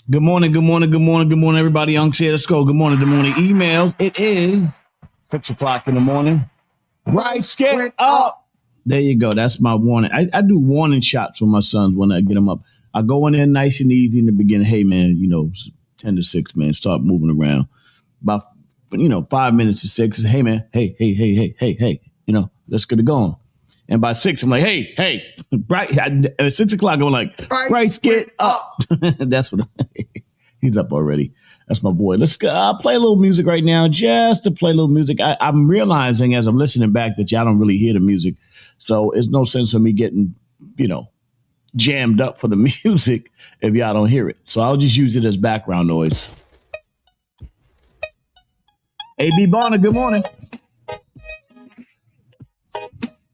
Good morning, everybody. Unks here. Let's go. Good morning, emails. It is 6 o'clock in the morning. Bryce, get up. There you go. That's my warning. I do warning shots for my sons when I get them up. I go in there nice and easy in the beginning. Hey, man, 10 to 6, man, start moving around. About, 5 minutes to 6. Hey, man, hey, let's get it going. And by 6, I'm like, hey, Bryce, at 6 o'clock, I'm like, Bryce, get up. That's what he's up already. That's my boy. Let's go. I'll play a little music right now, just to play a little music. I'm realizing as I'm listening back that y'all don't really hear the music. So it's no sense of me getting, jammed up for the music if y'all don't hear it. So I'll just use it as background noise. A.B. Bonner, good morning.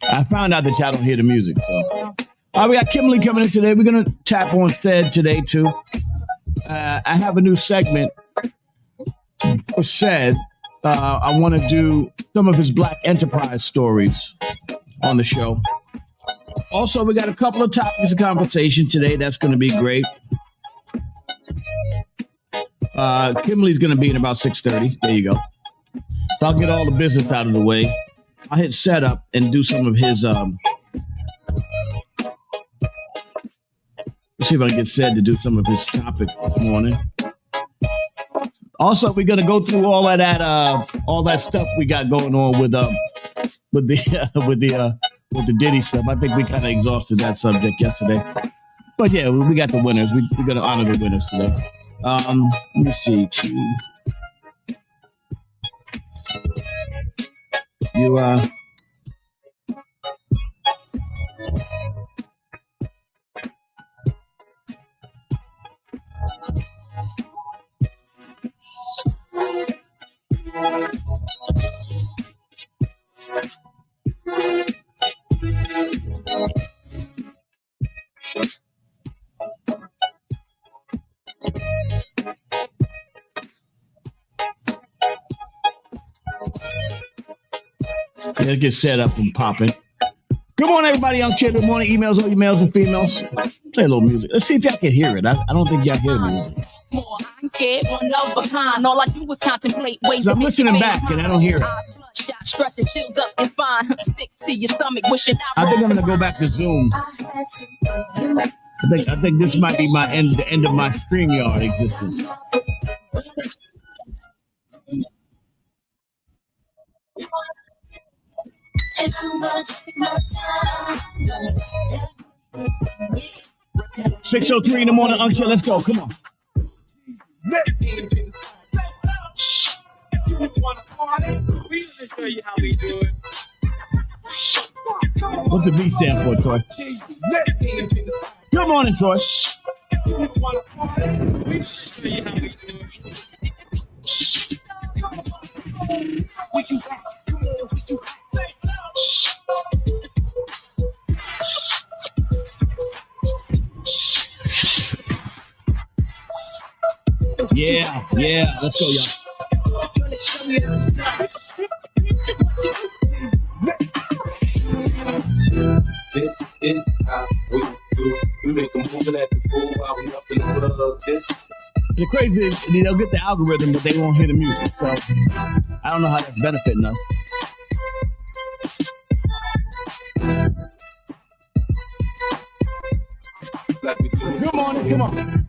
I found out that y'all don't hear the music. So, we got Kimberly coming in today. We're going to tap on Fed today, too. I have a new segment for Said. I want to do some of his Black enterprise stories on the show. Also, we got a couple of topics of conversation today. That's going to be great. Kimberly's going to be in about 6:30. There you go. So I'll get all the business out of the way. I'll hit setup and do some of his. Let's see if I can get Said to do some of his topics this morning. Also, we're gonna go through all of that, all that stuff we got going on with the Diddy stuff. I think we kind of exhausted that subject yesterday, but yeah, we got the winners. We're gonna honor the winners today. Let me see. Let's get set up and popping. Good morning, everybody. I'm Kid. Good morning, emails, all you males and females. Play a little music. Let's see if y'all can hear it. I don't think y'all hear the music. I'm scared, one of a kind. All I do is contemplate ways. I'm listening back and I don't hear it. Stress and chills up and fine. Stick to your stomach, wishing I think I'm gonna go back to Zoom. I think this might be the end of my StreamYard existence. And I'm gonna take my time. 6:03 in the morning, Uncle. Let's go. Come on. What's the B stand for, Troy? Good morning, Troy. Yeah, let's go, y'all. This is how we do. We make them moving at the pool while we up in the club. The crazy is they'll get the algorithm, but they won't hear the music. So I don't know how that's benefiting us. Good morning, come on.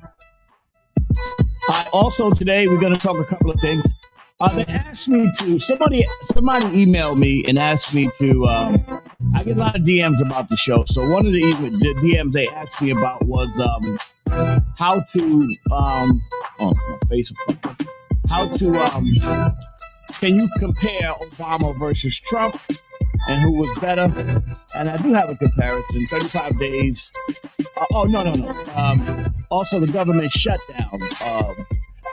Also today we're going to talk a couple of things. They asked me to, somebody emailed me and asked me to, I get a lot of DMs about the show. So one of the DMs they asked me about was how to, can you compare Obama versus Trump and who was better? And I do have a comparison, 35 days. Also the government shutdown.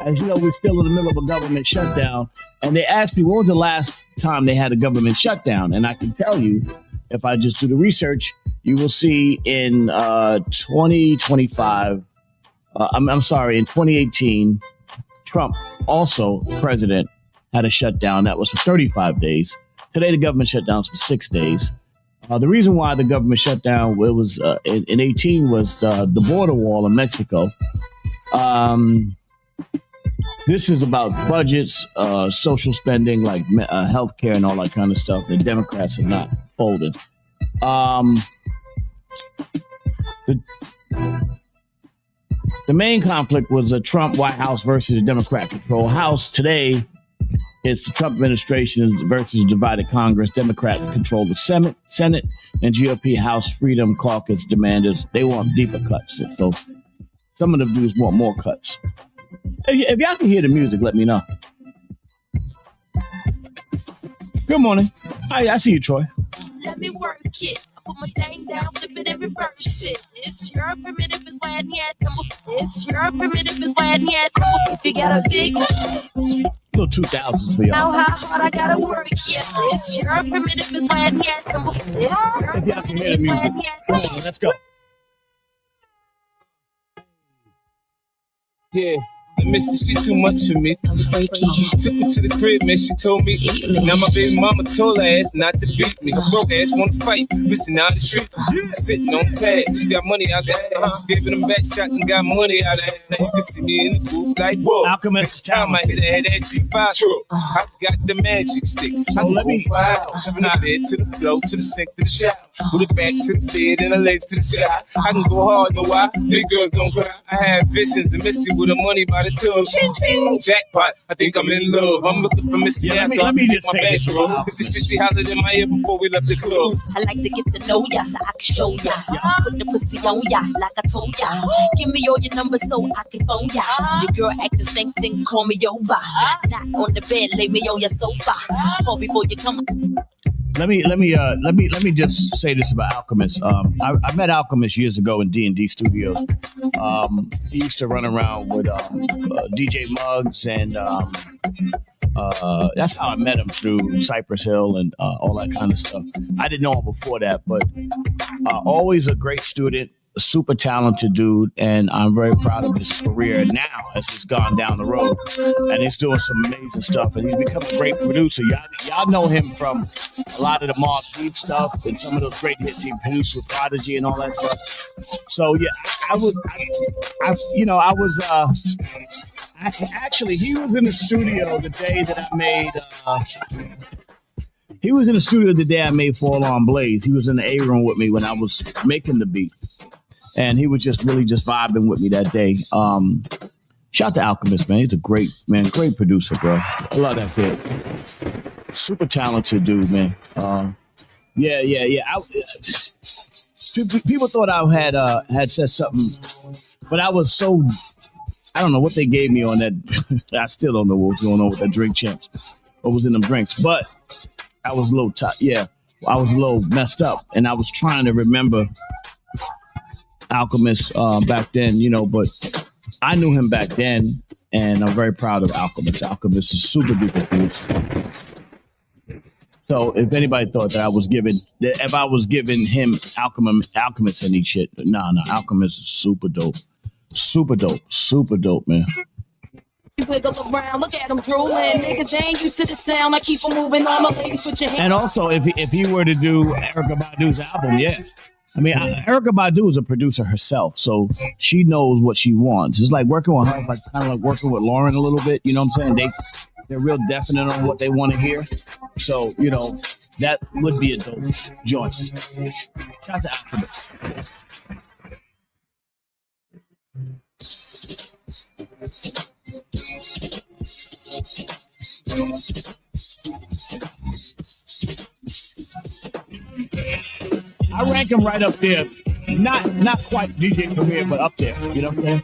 As you know, we're still in the middle of a government shutdown. And they asked me, what was the last time they had a government shutdown? And I can tell you, if I just do the research, you will see in 2025, in 2018, Trump, also president, had a shutdown that was for 35 days. Today, the government shutdown is for 6 days. The reason why the government shutdown in 18 was the border wall in Mexico. This is about budgets, social spending, like healthcare and all that kind of stuff. The Democrats have not folded. The main conflict was a Trump White House versus Democrat control House. Today, it's the Trump administration versus divided Congress. Democrats control the Senate, and GOP House Freedom Caucus demanders, they want deeper cuts. So some of the views want more cuts. If y'all can hear the music, let me know. Good morning. Hi, I see you, Troy. Let me work it. I put my thing down, flip it and reverse it. It's your primitive is why I need. It's your primitive is why I need. If you got a big Little 2000s for y'all. know how hard I gotta work, yeah. It's your primitive is why I need. If y'all can hear the music, come on, let's go. Yeah. I miss she too much for me. Took me to the crib, man, she told me. Now my baby mama told her ass not to beat me. Broke ass wanna fight, missing out the street. Sitting on the pad, she got money out there. Just giving them back shots and got money out there. Now you can see me in the booth like, whoa. Alchemist Next time I hit her, that G5 truck. I got the magic stick. I let go me- 5 hours. From out there to the floor, to the sink, to the shower. With it back to the bed and the legs to the sky. I can go hard, no why? Big girls don't cry. I have visions of Missy with the money by the tub. Ching, ching, jackpot. I think I'm in love. I'm looking for Missy. Yeah, now, so let I me can just make say my this. bedroom. It's the shit she hollered in my ear before we left the club. I like to get to know ya so I can show ya. Put the pussy on ya like I told ya. Give me all your numbers so I can phone ya. Your girl act the same thing, call me over. Not on the bed, lay me on your sofa. Call before you come. Let me just say this about Alchemist. I met Alchemist years ago in D&D Studios. He used to run around with DJ Muggs, and that's how I met him, through Cypress Hill and all that kind of stuff. I didn't know him before that, but always a great student, a super talented dude, and I'm very proud of his career now as he's gone down the road, and he's doing some amazing stuff, and he's become a great producer. Y'all know him from a lot of the Moss Deep stuff and some of those great hits he produced with Prodigy and all that stuff. So yeah, actually, he was in the studio the day that I made. He was in the studio the day I made Fall On Blaze. He was in the A room with me when I was making the beat. And he was just really vibing with me that day. Shout out to Alchemist, man. He's a great producer, bro. I love that kid. Super talented dude, man. Yeah. People thought I had said something, but I was so, I don't know what they gave me on that. I still don't know what was going on with that drink champs. What was in them drinks, but I was a little I was a little messed up, and I was trying to remember Alchemist back then, but I knew him back then, and I'm very proud of Alchemist. Alchemist is super duper cool. So if anybody thought that if I was giving him Alchemist any shit, no, Alchemist is super dope, man. Wiggle around, look at them drooling. Niggas ain't used to the sound. I keep them moving on my ladies with your hands. And also, if he were to do Erykah Badu's album, yeah. I mean, Erykah Badu is a producer herself, so she knows what she wants. It's like working with her, like kind of like working with Lauren a little bit. You know what I'm saying? They're real definite on what they want to hear. So, that would be a dope joint. Shout out to Alchemist. I rank him right up there. Not quite DJ Premier, but up there. You know what I'm saying?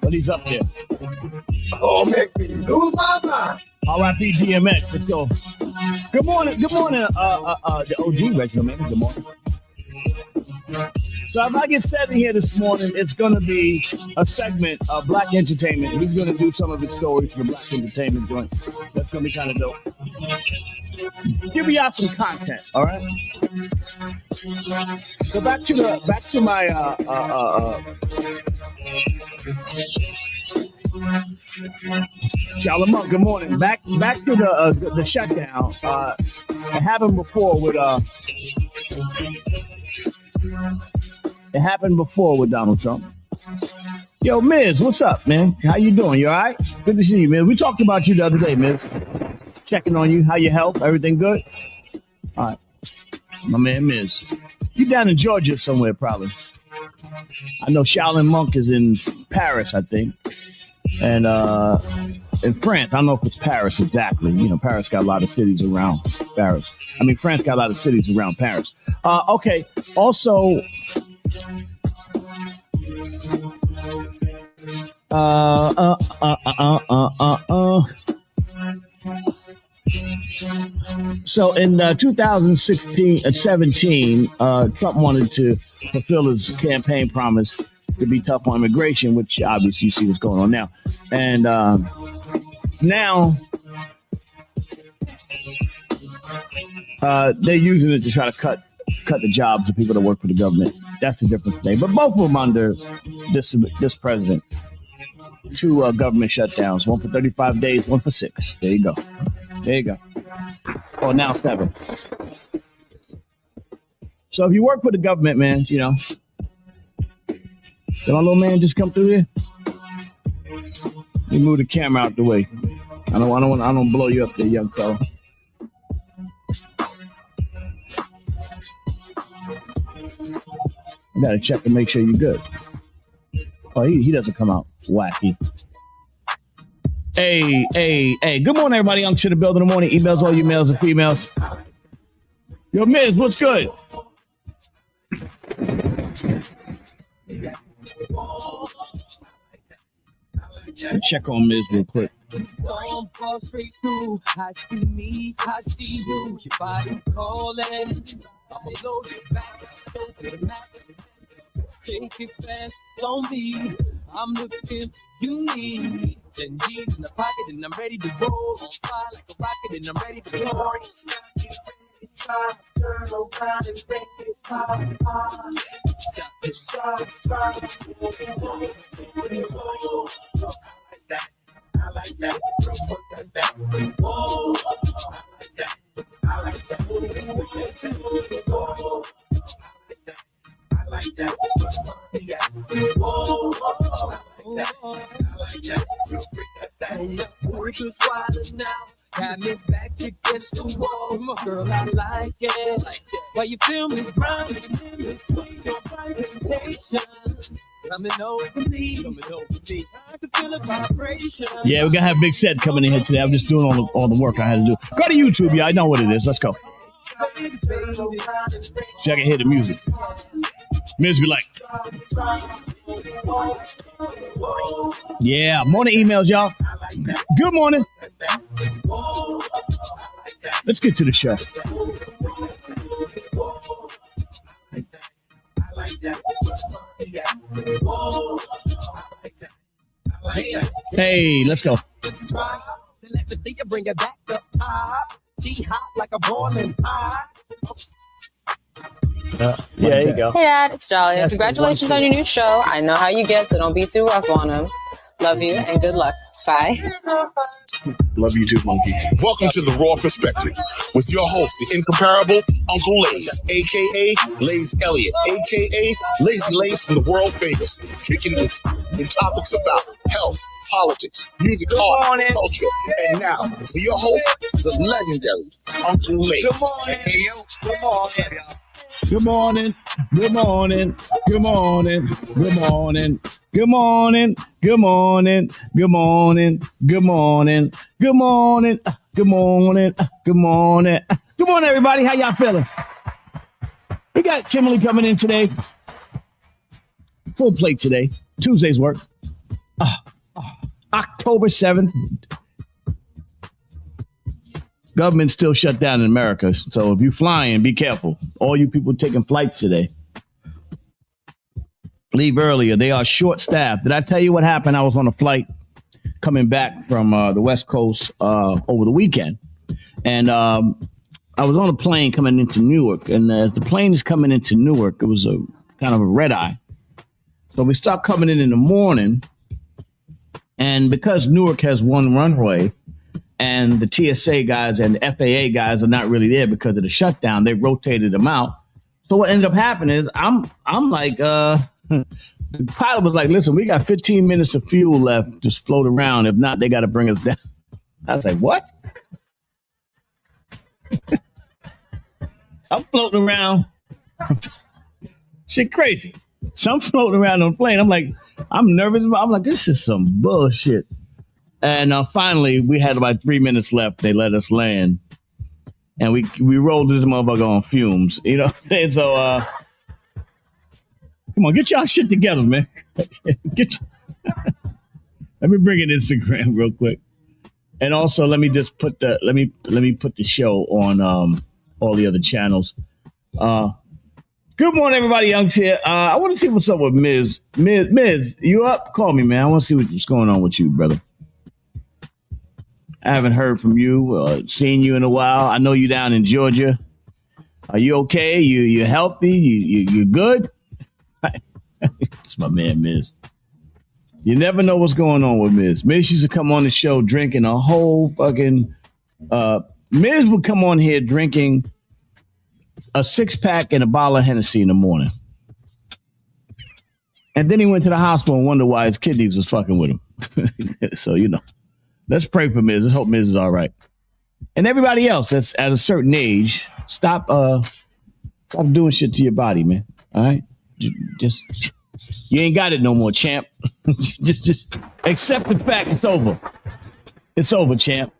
But he's up there. Oh, make me lose my mind. R.I.P. DMX. Let's go. Good morning. The OG Reginald, man. Good morning. So if I get set in here this morning, it's going to be a segment of Black Entertainment. He's going to do some of his stories for the Black Entertainment joint. That's going to be kind of dope. Give me out some content, all right? So back to my Shalamar, good morning. Back to the shutdown. It happened before with Donald Trump. Yo, Miz, what's up, man? How you doing? You all right? Good to see you, man. We talked about you the other day, Miz. Checking on you. How your health? Everything good? All right. My man, Miz. You down in Georgia somewhere, probably. I know Shaolin Monk is in Paris, I think. And in France, I don't know if it's Paris exactly. You know, Paris got a lot of cities around Paris. I mean, France got a lot of cities around Paris. Okay. Also, So in 2017, Trump wanted to fulfill his campaign promise to be tough on immigration, which obviously you see what's going on now. And now they're using it to try to cut the jobs of people that work for the government. That's the difference today. But both of them under this president. 2 government shutdowns, one for 35 days, one for 6. There you go. There you go. Oh, now 7. So if you work for the government, man, you know, did my little man just come through here? Let me move the camera out the way. I don't blow you up there, young fella. You gotta check and make sure you're good. Oh, he doesn't come out wacky. Hey. Good morning, everybody. I'm to the building in the morning. Emails, all you males and females. Yo, Miz, what's good? Check on Miz real quick. Fall straight through. I see me, I see you. Your body calling. I'ma load you back. Take it fast on me. I'm looking you need. Then G's in the pocket and I'm ready to roll. On fire like a rocket and I'm ready to blow. Try, turn around and break it pop. Just try. I like that. Whoa. I like that. I like that. Just wild now. Got me back against the wall. My girl, I like it. Why you feel me grinding in between your presentation? Coming over me. I can feel a vibration. Yeah, we're gonna have Big Set coming in here today. I'm just doing all the work I had to do. Go to YouTube, yeah. I know what it is. Let's go. So I can hear the music. Miz be like, yeah, morning emails, y'all. Good morning. Let's get to the show. Hey, let's go. Let me see you bring it back up top. She hot like a boiling pot. Yeah, there you go. Hey, Dad, it's Dahlia. Yes, Congratulations on your new show. I know how you get, so don't be too rough on him. Love you and good luck. Bye. Love you too, Monkey. Welcome to The Raw Perspective with your host, the incomparable Uncle Lays, a.k.a. Lays Elliott, a.k.a. Lazy Lays from the world famous, kicking it in topics about health, politics, music, art, culture. And now, for your host, the legendary Uncle Lays. Good morning. Good morning. Good morning. Good morning. Good morning. Good morning. Good morning. Good morning. Good morning. Good morning. Good morning. Good morning, everybody. How y'all feeling? We got Kimberly coming in today. Full plate today. Tuesday's work. October 7th. Government's still shut down in America. So if you're flying, be careful. All you people taking flights today, leave earlier. They are short-staffed. Did I tell you what happened? I was on a flight coming back from the West Coast over the weekend. And I was on a plane coming into Newark. And as the plane is coming into Newark, it was a kind of a red eye. So we start coming in the morning. And because Newark has one runway, and the TSA guys and the FAA guys are not really there because of the shutdown, they rotated them out. So what ended up happening is I'm like The pilot was like, listen, we got 15 minutes of fuel left. Just float around. If not, they got to bring us down. I was like, what? I'm floating around. Shit crazy. So I'm floating around on the plane. I'm like, I'm nervous. I'm like, this is some bullshit. And finally, we had about 3 minutes left. They let us land. And we rolled this motherfucker on fumes. You know? And so, come on, get y'all shit together, man. Let me bring in Instagram real quick. And also, let me just put the let me put the show on all the other channels. Good morning, everybody. Young's here. I want to see what's up with Miz. Miz, you up? Call me, man. I want to see what's going on with you, brother. I haven't heard from you, seen you in a while. I know you down in Georgia. Are you okay? You healthy? You good? It's my man, Miz. You never know what's going on with Miz. Miz used to come on the show drinking a whole fucking... Miz would come on here drinking a 6-pack and a bottle of Hennessy in the morning. And then he went to the hospital and wondered why his kidneys was fucking with him. So, you know, let's pray for Miz. Let's hope Miz is all right. And everybody else that's at a certain age, stop doing shit to your body, man. All right? Just you ain't got it no more, champ. just accept the fact it's over. It's over, champ.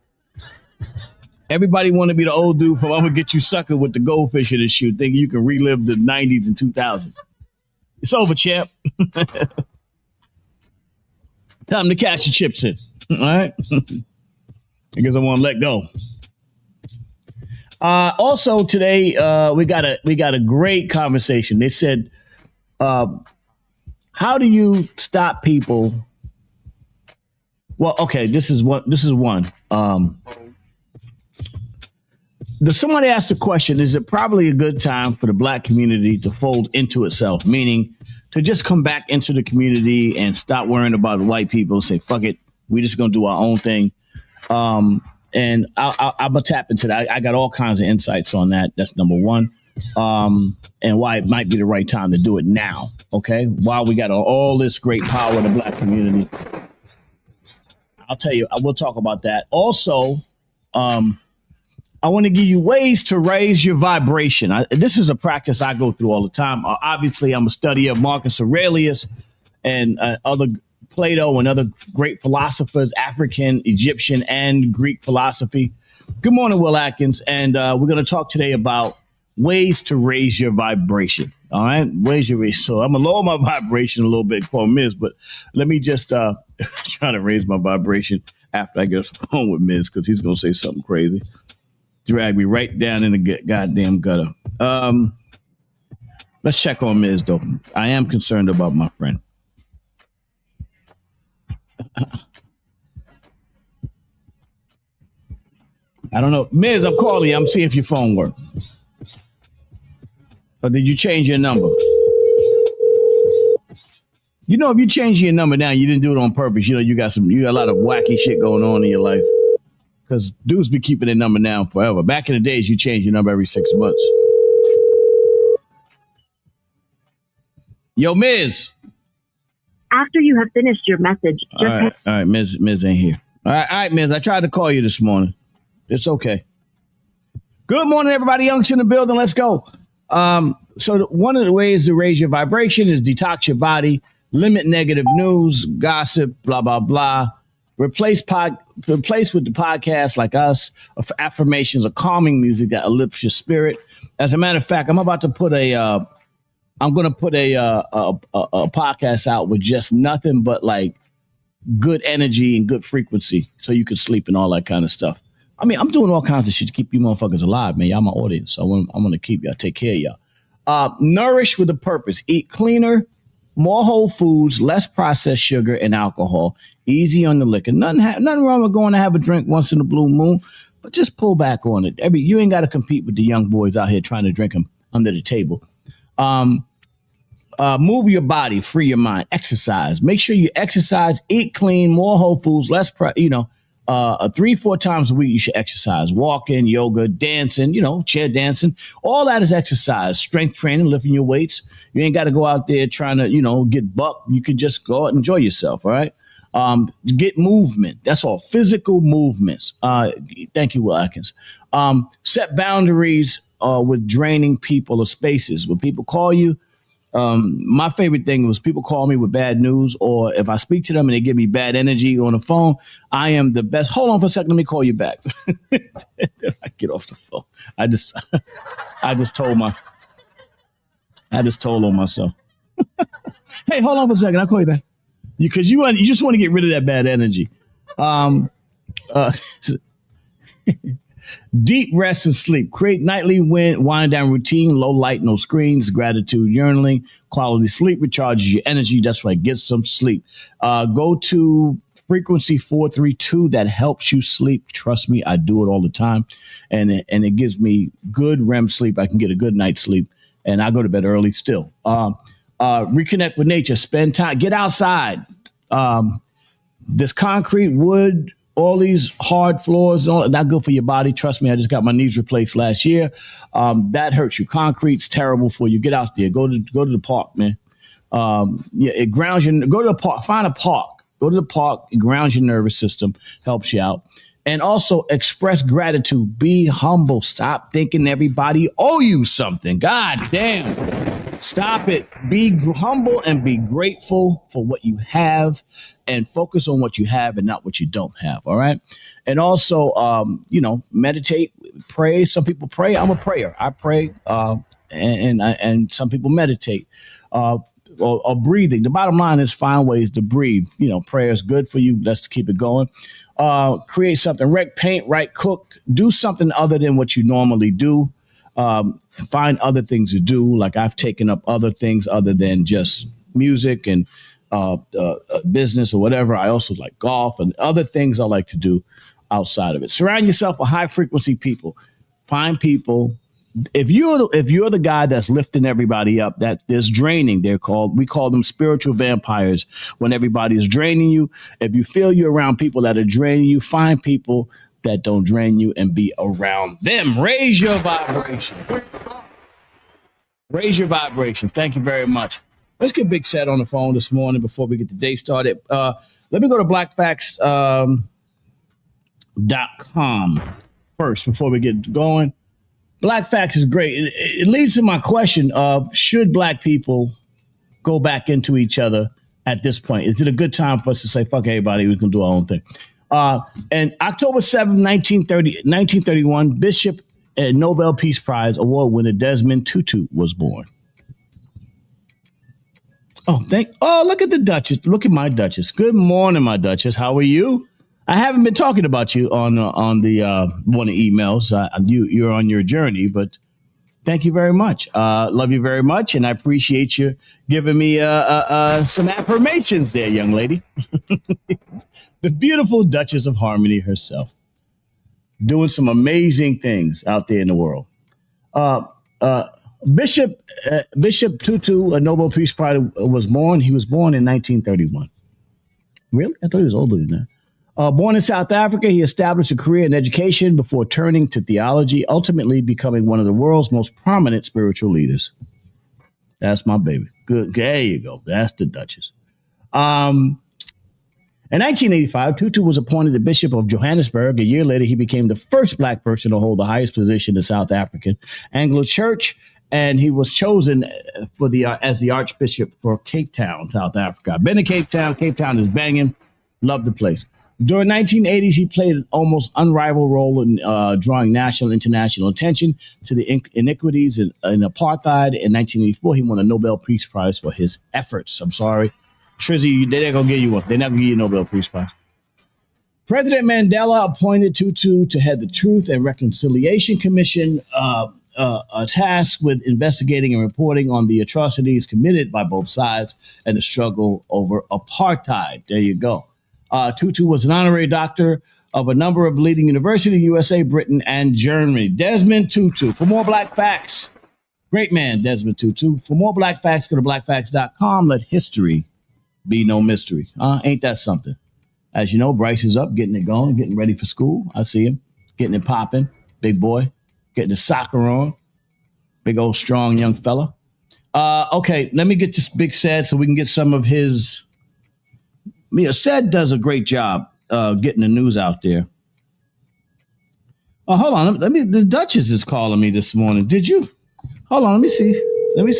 Everybody want to be the old dude from I'm gonna get you sucker with the goldfish in his shoe, thinking you can relive the 90s and 2000s. It's over, champ. Time to cash your chips in. All right. I guess I want to let go. Also today, we got a great conversation. They said, how do you stop people? Well, okay, this is one. Somebody asked the question, is it probably a good time for the black community to fold into itself? Meaning to just come back into the community and stop worrying about the white people and say, fuck it, we're just going to do our own thing. And I'm going to tap into that. I got all kinds of insights on that. That's number one. And why it might be the right time to do it now. Okay. While we got all this great power in the black community. I'll tell you, I will talk about that. Also, I want to give you ways to raise your vibration. This is a practice I go through all the time. Obviously, I'm a studier of Marcus Aurelius and other Plato and other great philosophers, African, Egyptian, and Greek philosophy. Good morning, Will Atkins. And we're going to talk today about ways to raise your vibration. All right. So I'm going to lower my vibration a little bit for Miz, but let me just try to raise my vibration after I get off the phone with Miz, because he's going to say something crazy. Drag me right down in the goddamn gutter. Let's check on Miz, though. I am concerned about my friend. I don't know. Miz, I'm calling you. I'm seeing if your phone works. Or did you change your number? You know, if you change your number now, you didn't do it on purpose. You know, you got a lot of wacky shit going on in your life. Because dudes be keeping their number down forever. Back in the days, you change your number every 6 months. Yo, Miz. After you have finished your message, all right, Miz ain't here. All right, Miz. I tried to call you this morning. It's okay. Good morning, everybody. Young's in the building. Let's go. So one of the ways to raise your vibration is detox your body, limit negative news, gossip, blah, blah, blah. Replace with the podcast like us, of affirmations or calming music that uplifts your spirit. As a matter of fact, I'm going to put a podcast out with just nothing but like good energy and good frequency, so you can sleep and all that kind of stuff. I mean, I'm doing all kinds of shit to keep you motherfuckers alive, man. Y'all my audience, so I'm going to keep y'all, take care of y'all. Nourish with a purpose. Eat cleaner, more whole foods, less processed sugar and alcohol. Easy on the liquor. Nothing wrong with going to have a drink once in a blue moon, but just pull back on it. You ain't got to compete with the young boys out here trying to drink them under the table. Move your body, free your mind, exercise. Make sure you exercise, eat clean, more whole foods, less 3-4 times a week, you should exercise, walking, yoga, dancing, chair dancing. All that is exercise, strength training, lifting your weights. You ain't got to go out there trying to, get buck. You can just go out and enjoy yourself. All right. Get movement. That's all. Physical movements. Thank you, Will Atkins. Set boundaries with draining people or spaces. When people call you, my favorite thing was people call me with bad news, or if I speak to them and they give me bad energy on the phone, I am the best. Hold on for a second. Let me call you back. I get off the phone. I just told on myself. Hey, hold on for a second. I'll call you back. Because you just want to get rid of that bad energy. Deep rest and sleep. Create nightly wind down routine. Low light, no screens. Gratitude journaling. Quality sleep recharges your energy. That's right. Get some sleep. Go to frequency 432. That helps you sleep. Trust me, I do it all the time, and it gives me good REM sleep. I can get a good night's sleep, and I go to bed early still. Reconnect with nature. Spend time. Get outside. This concrete, wood, all these hard floors, not good for your body. Trust me, I just got my knees replaced last year. That hurts you. Concrete's terrible for you. Get out there. Go to the park, man. It grounds you. Go to the park. Find a park. Go to the park. It grounds your nervous system. Helps you out. And also express gratitude. Be humble. Stop thinking everybody owe you something. God damn. Stop it. Be humble and be grateful for what you have, and focus on what you have and not what you don't have. All right. And also, meditate, pray. Some people pray. I'm a prayer. I pray. And some people meditate. Or breathing. The bottom line is find ways to breathe. Prayer is good for you. Let's keep it going. Create something, write, paint, write, cook, do something other than what you normally do. Find other things to do. Like I've taken up other things other than just music and business or whatever. I also like golf and other things I like to do outside of it. Surround yourself with high frequency people. Find people. If you're the guy that's lifting everybody up, that is draining, we call them spiritual vampires. When everybody is draining you, if you feel you're around people that are draining you, find people that don't drain you and be around them. Raise your vibration. Raise your vibration. Thank you very much. Let's get Big Set on the phone this morning before we get the day started. Let me go to blackfacts.com first before we get going. Black Facts is great. It leads to my question of, should black people go back into each other at this point? Is it a good time for us to say, fuck everybody, we can do our own thing? And October 7th, 1931, Bishop and Nobel Peace Prize award winner Desmond Tutu was born. Look at the Duchess. Look at my Duchess. Good morning, my Duchess. How are you? I haven't been talking about you on the one of the emails. You're on your journey, but thank you very much. Love you very much, and I appreciate you giving me some affirmations there, young lady. The beautiful Duchess of Harmony herself, doing some amazing things out there in the world. Bishop Tutu, a Nobel Peace Prize, was born. He was born in 1931. Really? I thought he was older than that. Born in South Africa, he established a career in education before turning to theology, ultimately becoming one of the world's most prominent spiritual leaders. That's my baby. Good. There you go. That's the Duchess. In 1985, Tutu was appointed the Bishop of Johannesburg. A year later, he became the first black person to hold the highest position in South African Anglo Church, and he was chosen as the Archbishop for Cape Town, South Africa. I've been to Cape Town. Cape Town is banging. Love the place. During the 1980s, he played an almost unrivaled role in drawing national and international attention to the iniquities in apartheid. In 1984, he won the Nobel Peace Prize for his efforts. I'm sorry, Trizzy, they're not going to give you one. They're not going to give you a Nobel Peace Prize. President Mandela appointed Tutu to head the Truth and Reconciliation Commission, tasked with investigating and reporting on the atrocities committed by both sides and the struggle over apartheid. There you go. Tutu was an honorary doctor of a number of leading universities in USA, Britain, and Germany. Desmond Tutu. For more Black Facts, great man, Desmond Tutu. For more Black Facts, go to blackfacts.com. Let history be no mystery. Ain't that something? As you know, Bryce is up, getting it going, getting ready for school. I see him getting it popping. Big boy, getting the soccer on. Big old strong young fella. Okay, let me get this Big Sad so we can get some of his. Sad does a great job getting the news out there. Oh, hold on. Let me. The Duchess is calling me this morning. Did you? Hold on. Let me see. Let me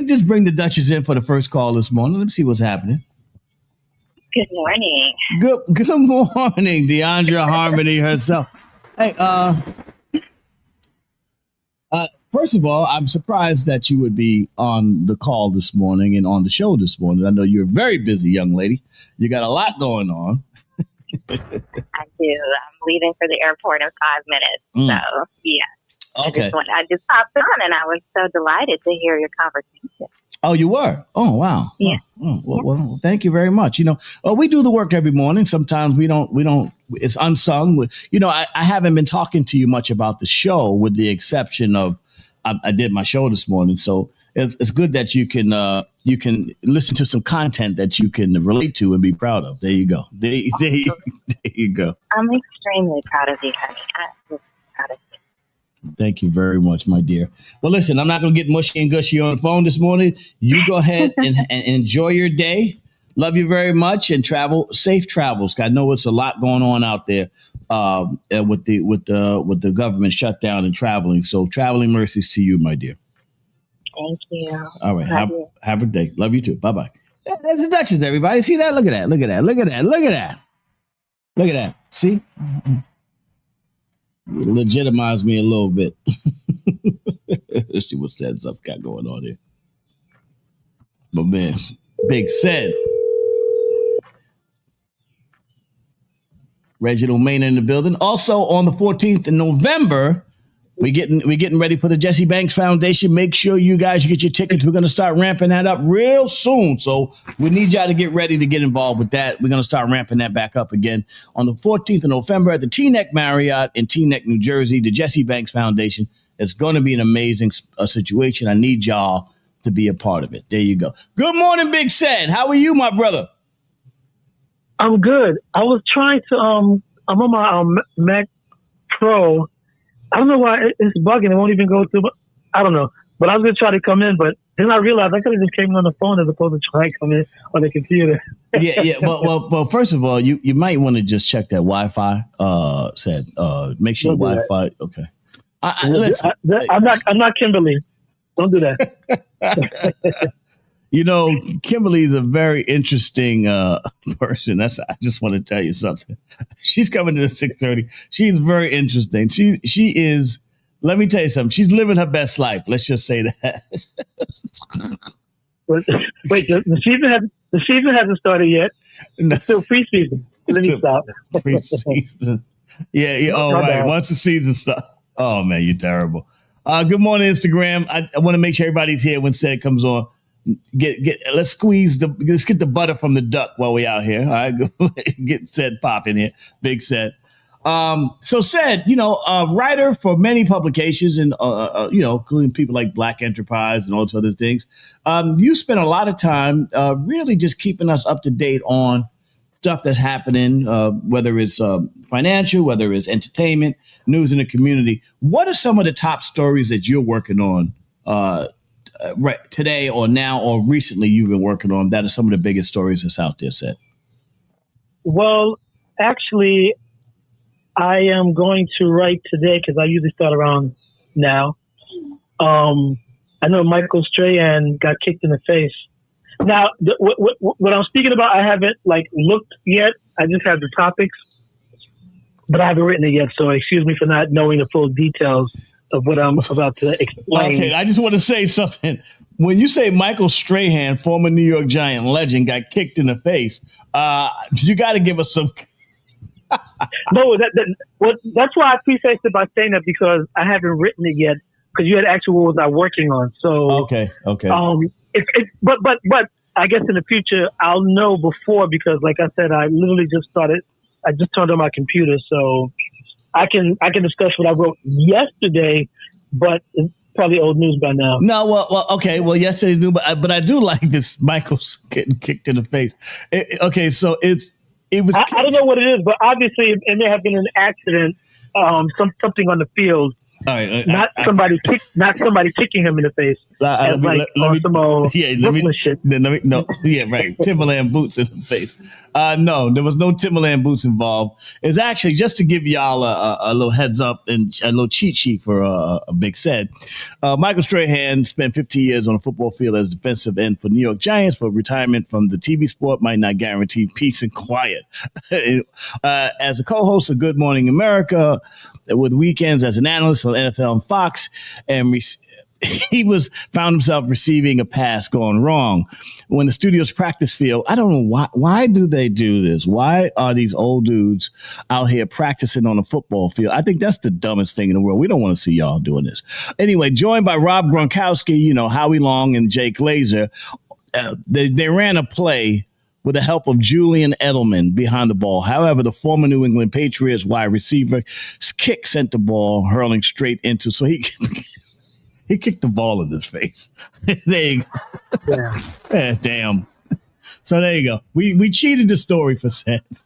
just bring the Duchess in for the first call this morning. Let me see what's happening. Good morning. Good morning, Deandra Harmony herself. Hey, first of all, I'm surprised that you would be on the call this morning and on the show this morning. I know you're a very busy young lady. You got a lot going on. I do. I'm leaving for the airport in 5 minutes. So, yeah. Okay. I just popped on and I was so delighted to hear your conversation. Oh, you were? Oh, wow. Yeah. Well, thank you very much. We do the work every morning. Sometimes we don't, it's unsung. I haven't been talking to you much about the show with the exception of, I did my show this morning. So it's good that you can listen to some content that you can relate to and be proud of. There you go. There you go. I'm extremely proud of you, honey. I'm proud of you. Thank you very much, my dear. Well, listen, I'm not going to get mushy and gushy on the phone this morning. You go ahead and enjoy your day. Love you very much and safe travels. I know it's a lot going on out there with the government shutdown and traveling. So traveling mercies to you, my dear. Thank you. All right. Have a day. Love you too. Bye-bye. That's the Duchess, everybody. See that? Look at that. Look at that. Look at that. Look at that. Look at that. See? Legitimize me a little bit. Let's see what Sed's up got going on here. But man, Big Sed. Reginald Maynard in the building. Also on the 14th of November, we're getting ready for the Jesse Banks Foundation. Make sure you guys get your tickets. We're going to start ramping that up real soon. So we need y'all to get ready to get involved with that. We're going to start ramping that back up again on the 14th of November at the Teaneck Marriott in Teaneck, New Jersey, the Jesse Banks Foundation. It's going to be an amazing situation. I need y'all to be a part of it. There you go. Good morning, Big Sed. How are you, my brother? I'm good. I was trying to, I'm on my Mac Pro. I don't know why it's bugging. It won't even go through. I don't know. But I was going to try to come in, but then I realized I could have just came in on the phone as opposed to trying to come in on the computer. Yeah. Well, first of all, you might want to just check that Wi-Fi. Said, make sure Don't do Wi-Fi. Okay. I'm not Kimberly. Don't do that. Kimberly's a very interesting person. I just want to tell you something. She's coming to the 6:30. She's very interesting. She is. Let me tell you something. She's living her best life. Let's just say that. Wait, the season hasn't started yet. It's still preseason. Let me stop. Preseason. Yeah. Oh, right. Once the season starts. Oh man, you're terrible. Good morning, Instagram. I want to make sure everybody's here when Sed comes on. Let's get the butter from the duck while we out here. All right, get Sed pop in here. Big Sed. So Sed, a writer for many publications and including people like Black Enterprise and all those other things. You spend a lot of time really just keeping us up to date on stuff that's happening, whether it's financial, whether it's entertainment, news in the community. What are some of the top stories that you're working on right today or now or recently you've been working on that are some of the biggest stories that's out there, Sed? Well, actually, I am going to write today because I usually start around now. I know Michael Strahan got kicked in the face. Now, what I'm speaking about, I haven't looked yet. I just have the topics, but I haven't written it yet. So excuse me for not knowing the full details of what I'm about to explain. Okay, I just want to say something. When you say Michael Strahan, former New York Giant legend, got kicked in the face, you got to give us some. No, that's why I prefaced it by saying that because I haven't written it yet because you had asked what was I working on. So okay. But I guess in the future I'll know before because like I said, I literally just started. I just turned on my computer, so I can discuss what I wrote yesterday. But probably old news by now. No, well, okay. Well, yesterday's new, but I do like this. Michael's getting kicked in the face. Okay, so it was. I don't know what it is, but obviously, it may have been an accident. Something on the field. All right, not somebody kicking him in the face. Let me, right. Timberland boots in the face. No, there was no Timberland boots involved. It's actually, just to give y'all a little heads up and a little cheat sheet for a Big Said. Michael Strahan spent 15 years on a football field as defensive end for New York Giants, but retirement from the TV sport might not guarantee peace and quiet. As a co-host of Good Morning America, with weekends as an analyst on NFL and Fox, and he found himself receiving a pass going wrong when the studio's practice field. I don't know why do they do this? Why are these old dudes out here practicing on a football field? I think that's the dumbest thing in the world. We don't want to see y'all doing this. Anyway, joined by Rob Gronkowski, Howie Long and Jake Glazer, they ran a play with the help of Julian Edelman behind the ball. However, the former New England Patriots wide receiver kick sent the ball hurling straight into. So he kicked the ball in his face. There you go. Yeah, damn. So there you go. We cheated the story for Seth.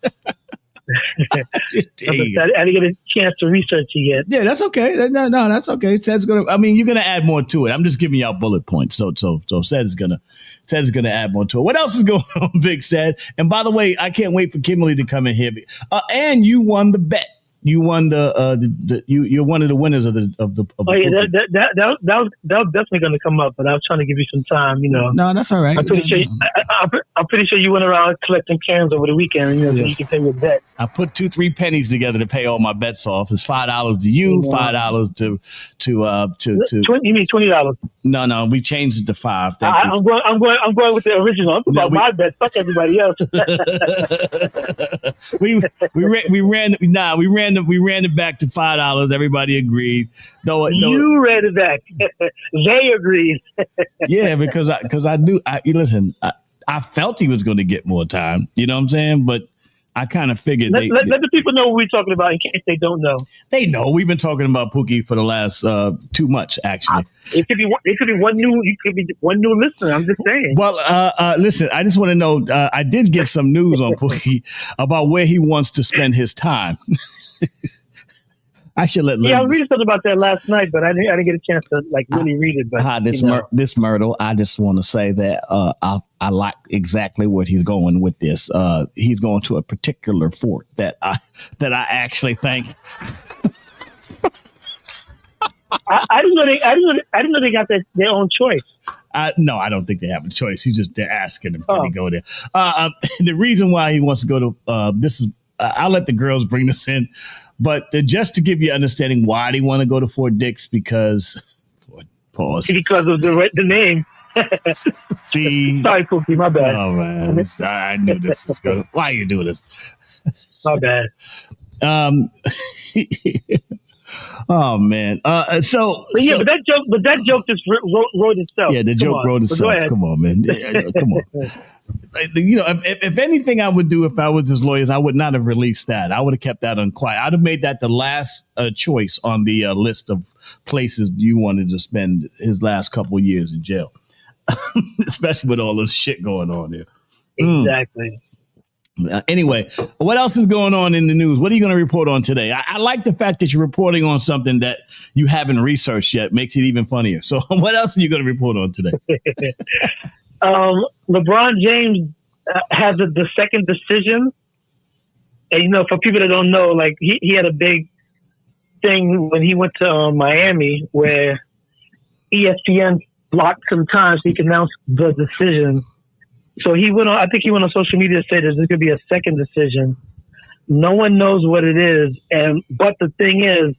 I didn't get a chance to research it yet. Yeah, that's okay. No, that's okay. Seth's gonna. I mean, you're gonna add more to it. I'm just giving y'all bullet points. So Seth's gonna add more to it. What else is going on, Big Seth? And by the way, I can't wait for Kimberly to come in here. And you won the bet. You won you're one of the winners of the. That was definitely going to come up, but I was trying to give you some time. No, that's all right. I'm pretty sure you went around collecting cans over the weekend. So you can pay your bet. I put 2-3 pennies together to pay all my bets off. It's $5 to you, $5 to. You mean $20? No, we changed it to $5. I'm going with the original. I'm about my bet. Fuck everybody else. We ran it back to $5. Everybody agreed. You ran it back. They agreed. Yeah, because I knew. Listen, I felt he was going to get more time. You know what I'm saying? But I kind of figured. Let the people know what we're talking about in case they don't know. They know we've been talking about Pookie for the last too much, actually. It could be one new listener. I'm just saying. Well, listen, I just want to know. I did get some news on Pookie about where he wants to spend his time. I should let. Yeah, I was reading something about that last night, but I didn't get a chance to really read it. But this Myrtle, I just want to say that I like exactly what he's going with this. He's going to a particular fort that I actually think. I didn't know they got their own choice. No, I don't think they have a choice. They're asking him to go there. The reason why he wants to go to this is. I'll let the girls bring this in, but just to give you understanding why they want to go to Fort Dix, because of the name. See, sorry, Pookie, my bad. Oh man, I knew this was good. Why are you doing this? My bad. Oh man. But that joke just wrote itself. Yeah, the joke wrote itself. Come on, man. Come on. If anything I would do if I was his lawyers, I would not have released that. I would have kept that unquiet. I'd have made that the last choice on the list of places you wanted to spend his last couple of years in jail, especially with all this shit going on here. Exactly. Anyway, what else is going on in the news? What are you going to report on today? I like the fact that you're reporting on something that you haven't researched yet. Makes it even funnier. So what else are you going to report on today? LeBron James has the second decision. And, for people that don't know, like he had a big thing when he went to Miami where ESPN blocked some time so he could announce the decision. So he went on social media and said there's going to be a second decision. No one knows what it is. But the thing is,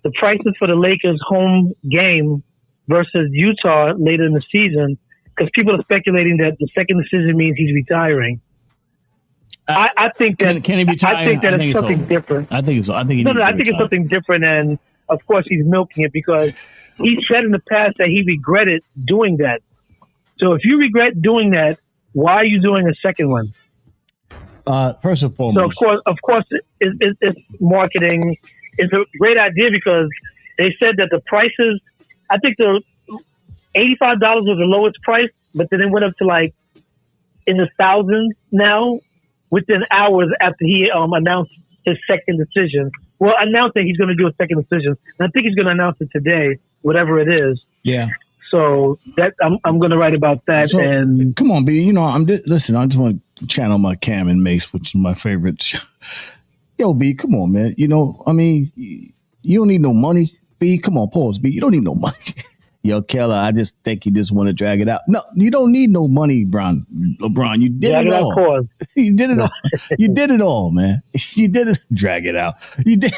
the prices for the Lakers home game versus Utah later in the season, because people are speculating that the second decision means he's retiring. I think that can he retire? I think that it's something different. I think so. I think it's something different, and of course he's milking it because he said in the past that he regretted doing that. So if you regret doing that, why are you doing a second one? First and foremost. So of course, it's marketing. It's a great idea because they said that the prices I think the $85 was the lowest price, but then it went up to like in the thousands now within hours after he announced his second decision. Well, announced that he's going to do a second decision. And I think he's going to announce it today, whatever it is. Yeah. So that I'm going to write about that. So, and come on, B. You know, listen. I just want to channel my Cam and Mace, which is my favorite. Yo, B, come on, man. You know, I mean, you don't need no money. B, come on, pause. B, you don't need no money. Yo, Keller, I just think you just want to drag it out. No, you don't need no money, LeBron. You did it all. Pause. You did it all. You did it all, man. You did it. Drag it out. You did.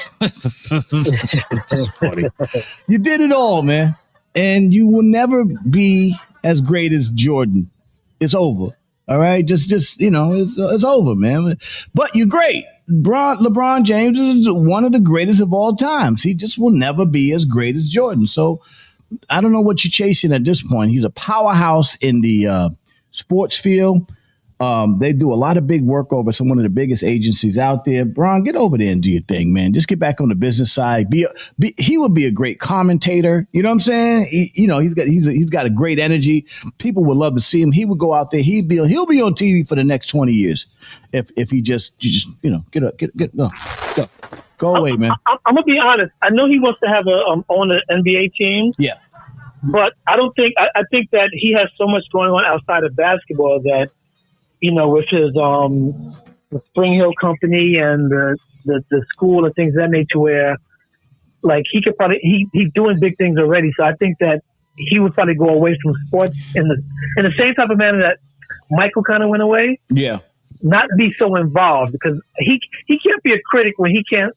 Funny. You did it all, man. And you will never be as great as Jordan. It's over. All right? Just you know, it's over, man. But you're great. LeBron James is one of the greatest of all times. He just will never be as great as Jordan. So I don't know what you're chasing at this point. He's a powerhouse in the sports field. They do a lot of big work over some one of the biggest agencies out there. Bron, get over there and do your thing, man. Just get back on the business side. He would be a great commentator. You know what I'm saying? He's got a great energy. People would love to see him. He would go out there. He'll be on TV for the next 20 years if he just you know go away, man. I'm gonna be honest. I know he wants to have own an NBA team. Yeah, but I don't think. I think that he has so much going on outside of basketball that, you know, with his the Spring Hill Company and the school and things of that nature, where like he could probably he's doing big things already. So I think that he would probably go away from sports in the same type of manner that Michael kind of went away. Yeah. Not be so involved because he can't be a critic when he can't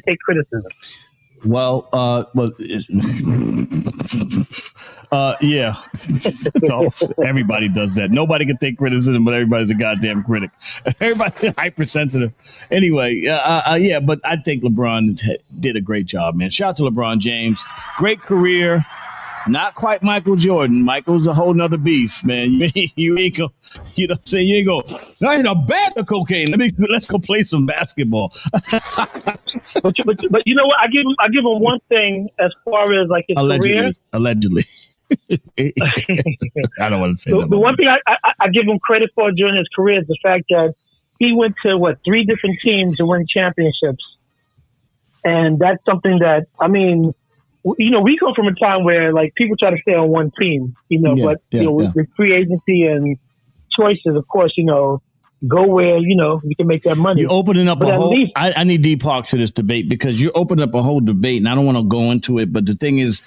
take criticism. Well, yeah. So everybody does that. Nobody can take criticism, but everybody's a goddamn critic. Everybody's hypersensitive. Anyway, yeah, but I think LeBron did a great job, man. Shout out to LeBron James. Great career. Not quite Michael Jordan. Michael's a whole nother beast, man. You ain't go, you know what I'm saying? You ain't go, I ain't a bag of cocaine. Let's go play some basketball. but you know what? I give him one thing as far as like his career. Allegedly. I don't want to say that. The one thing I give him credit for during his career is the fact that he went to 3 different teams to win championships. And that's something that, I mean, you know, we come from a time where like people try to stay on one team, you know, with free agency and choices, of course, you know, go where, you know, you can make that money. You're opening up a whole, I need Deep Hawks for this debate because you're opening up a whole debate and I don't want to go into it. But the thing is,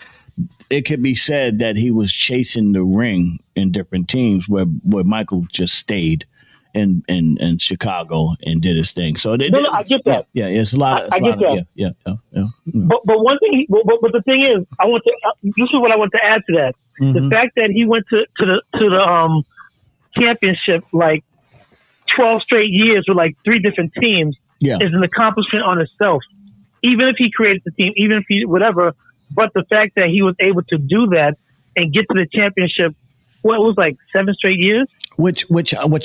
it could be said that he was chasing the ring in different teams where Michael just stayed in Chicago and did his thing. So I get that. Yeah, it's a lot. I get that. Yeah. But one thing, but the thing is, this is what I want to add to that. Mm-hmm. The fact that he went to the championship like 12 straight years with like 3 different teams is an accomplishment on itself. Even if he created the team, even if he whatever, but the fact that he was able to do that and get to the championship, it was like 7 straight years. Which I'm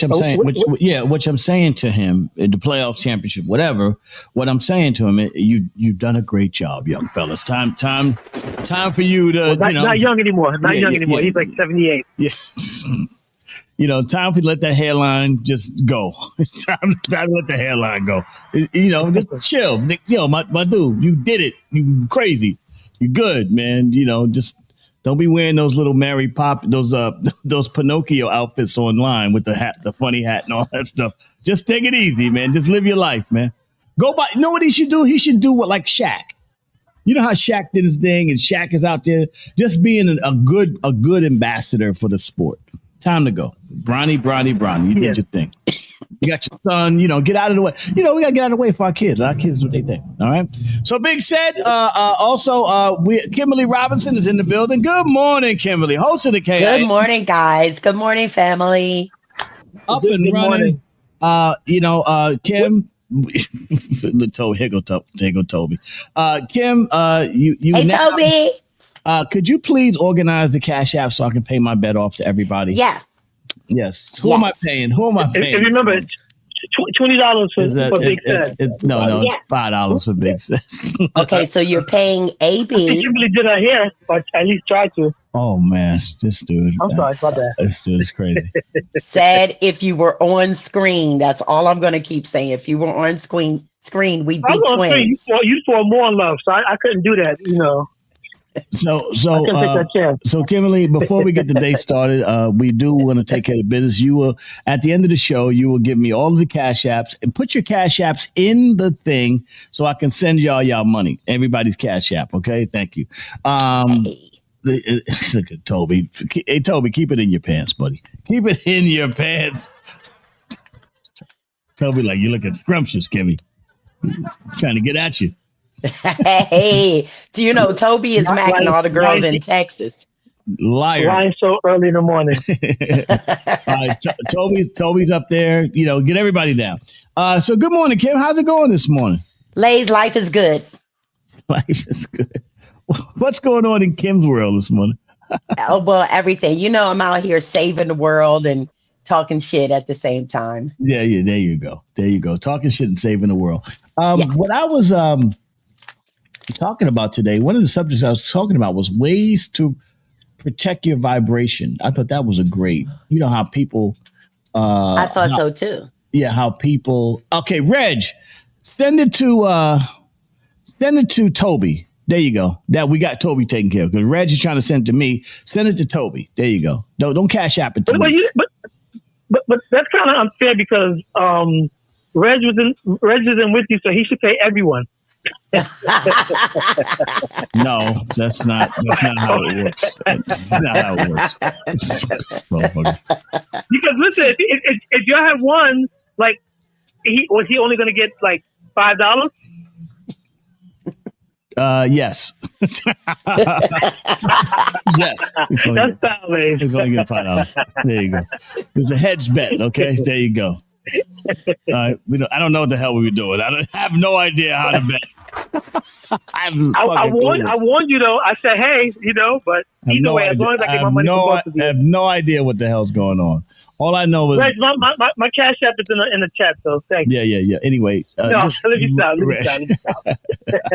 saying to him in the playoff championship, whatever. What I'm saying to him, you've done a great job, young fellas. Time for you to not young anymore. Not young anymore. Yeah. He's like 78. Yeah. You know, time for let that hairline just go. time to let the hairline go. You know, just chill. Yo, my dude, you did it. You crazy. You good, man. You know, just don't be wearing those little Mary Pop, those Pinocchio outfits online with the hat, the funny hat and all that stuff. Just take it easy, man. Just live your life, man. Go by. You know what he should do? He should do what like Shaq. You know how Shaq did his thing and Shaq is out there just being a good ambassador for the sport. Time to go. Bronny. You did your thing. You got your son, you know, get out of the way. You know, we got to get out of the way for our kids. Our kids do what they think. All right. So big said, Kimberly Robinson is in the building. Good morning, Kimberly. Host of the KI. Good morning, guys. Good morning, family. Up and running. Kim. Toby. Kim, you. Hey, Toby. Could you please organize the Cash App so I can pay my bet off to everybody? Yeah. Yes. Who am I paying? If you remember, $20 for Big Sis. Sis. No, Yeah. $5 for Big Sis. Okay, so you're paying AB. Kimberly did her hair, but at least tried to. Oh man, this dude. I'm sorry about that. This dude is crazy. Said if you were on screen, that's all I'm going to keep saying. If you were on screen, we'd I be was gonna say, twins. you for more in love, so I couldn't do that. So I couldn't take that chance. so Kimberly, before we get the day started, we do want to take care of business. You will, at the end of the show, you will give me all of the cash apps and put your cash apps in the thing so I can send y'all money. Everybody's cash app. Okay. Thank you. Look at Toby. Hey, Toby, keep it in your pants, buddy. Keep it in your pants. Toby, like, you looking scrumptious, Kimmy. Trying to get at you. Hey, do you know Toby is macking all the girls in Texas? Liar. Lying so early in the morning. All right, Toby's up there. Get everybody down. So good morning, Kim. How's it going this morning? Lay's life is good. Life is good. What's going on in Kim's world this morning? Oh, well, everything. I'm out here saving the world and talking shit at the same time. Yeah. There you go. Talking shit and saving the world. What I was talking about today, one of the subjects I was talking about was ways to protect your vibration. I thought that was a great, how people. I thought so too. Yeah, how people. Okay, Reg, send it to Toby. There you go. That we got Toby taken care of because Reg is trying to send it to me. Send it to Toby. There you go. Don't cash app it to me. But that's kind of unfair because Reg isn't with you, so he should pay everyone. No, that's not how it works. That's not how it works. Because listen, if y'all have one, like, was he only going to get like $5? Yes. Yes. That's valid. He's only getting $5. There you go. There's a hedge bet. Okay, there you go. I don't know what the hell we were doing. I have no idea how to bet. I warned you though. I said, hey, but either way, as long as I get my money from both of you. I have no idea what the hell's going on. All I know is my cash app is in the chat, so thanks. Yeah. Anyway, let me stop.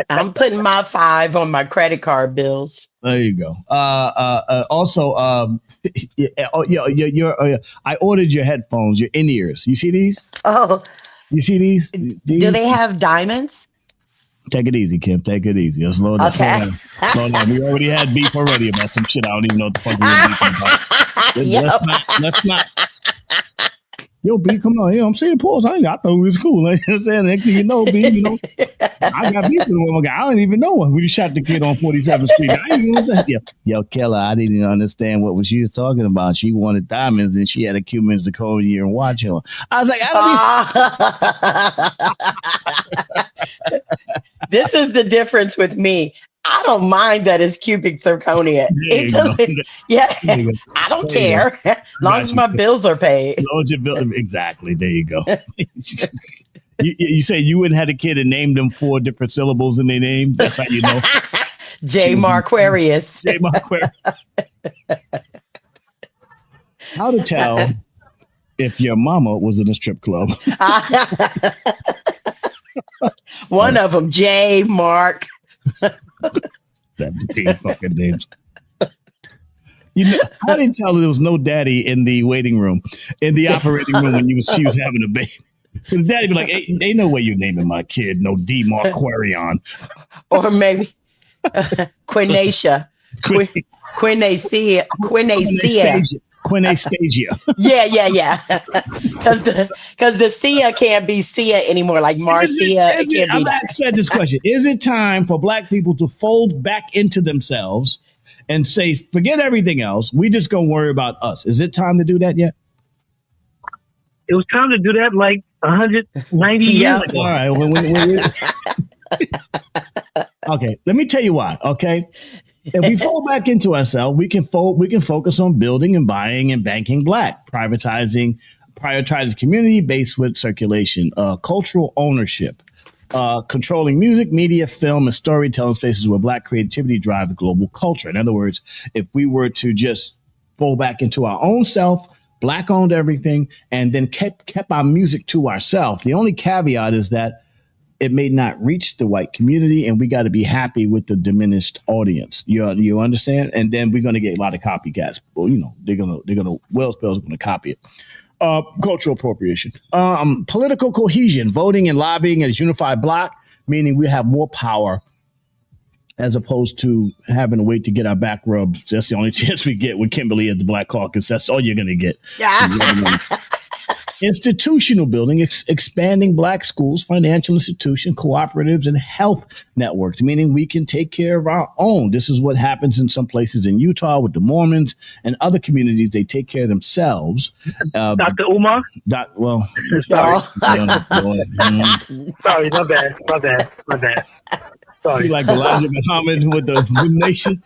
I'm putting my 5 on my credit card bills. There you go. Also, I ordered your headphones, your in-ears. You see these? Oh, you see these? Do they have diamonds? Take it easy, Kim. Take it easy. Slow down. Slow down. We already had beef already about some shit. I don't even know what the fuck we were beefing about. Let's not. Yo, B, come on. I'm saying pause. I thought it was cool. You know what I'm saying? Next thing you know, B, I got beef with one guy. I don't even know him. We just shot the kid on 47th Street. I didn't even know what to Yo, Keller, I didn't even understand what she was talking about. She wanted diamonds and she had a Cuban zirconia and watch on. I was like, This is the difference with me. I don't mind that it's cubic zirconia. I don't care. As long as my bills are paid. Exactly. There you go. You say you wouldn't have a kid and named them 4 different syllables in their name? That's how you know. J. Marquarius. J. Marquarius. How to tell if your mama was in a strip club? One of them, J. Mark. 17 fucking names. I didn't tell her there was no daddy in the waiting room, in the operating room when she was having a baby. The daddy be like, ain't no way you're naming my kid no D. Marquarion. Or maybe Quinacia. Quinacia. Quinastasia. Yeah. Because the Sia can't be Sia anymore, like Marcia. I've said this question. Is it time for Black people to fold back into themselves and say, forget everything else, we just gonna worry about us? Is it time to do that yet? It was time to do that like 190 years ago. All right. Okay, let me tell you why, okay? If we fold back into ourselves, we can focus on building and buying and banking Black, prioritizing community based with circulation, cultural ownership, controlling music, media, film, and storytelling spaces where Black creativity drives global culture. In other words, if we were to just fold back into our own self, Black owned everything, and then kept our music to ourselves. The only caveat is that it may not reach the white community, and we got to be happy with the diminished audience. You understand? And then we're going to get a lot of copycats. Well, Wells Bell's going to copy it. Cultural appropriation, political cohesion, voting and lobbying as unified bloc, meaning we have more power as opposed to having to wait to get our back rubbed. That's the only chance we get with Kimberly at the Black Caucus. That's all you're going to get. Institutional building, expanding Black schools, financial institutions, cooperatives, and health networks, meaning we can take care of our own. This is what happens in some places in Utah with the Mormons and other communities. They take care of themselves. Dr. Umar? Sorry. Sorry, my bad. Sorry. Like Elijah Muhammad with the nation.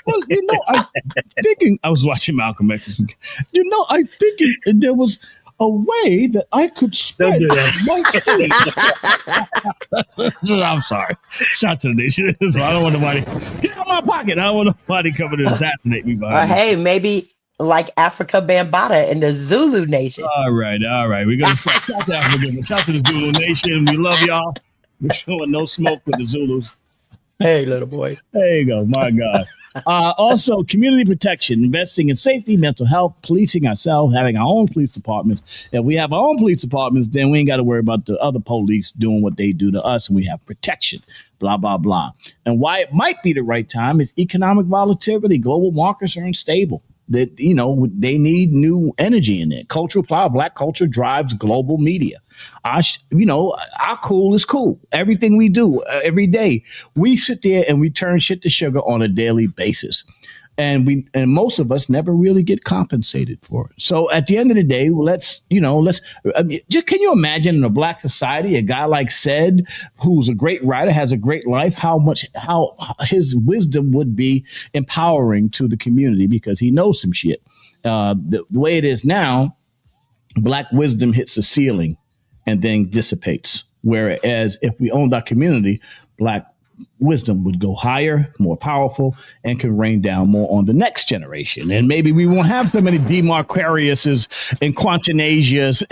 Well, I was watching Malcolm X this week. I'm thinking there was a way that I could spread my seed. I'm sorry. Shout to the nation. So I don't want nobody get out of my pocket. I don't want nobody coming to assassinate me. Hey, maybe like Africa Bambaataa in the Zulu Nation. All right. We're going to shout to Africa. Shout to the Zulu Nation. We love y'all. We're showing no smoke with the Zulus. Hey, little boy. There you go. My God. Also, community protection, investing in safety, mental health, policing ourselves, having our own police departments. If we have our own police departments, then we ain't got to worry about the other police doing what they do to us, and we have protection, blah, blah, blah. And why it might be the right time is economic volatility. Global markets are unstable. That they need new energy in it. Cultural power, Black culture drives global media. Our cool is cool. Everything we do every day, we sit there and we turn shit to sugar on a daily basis, and most of us never really get compensated for it. So at the end of the day, can you imagine in a Black society a guy like Said, who's a great writer, has a great life, how his wisdom would be empowering to the community because he knows some shit. The way it is now, Black wisdom hits the ceiling and then dissipates. Whereas if we owned our community, Black wisdom would go higher, more powerful, and can rain down more on the next generation. And maybe we won't have so many Demarcariuses and Quantanasias.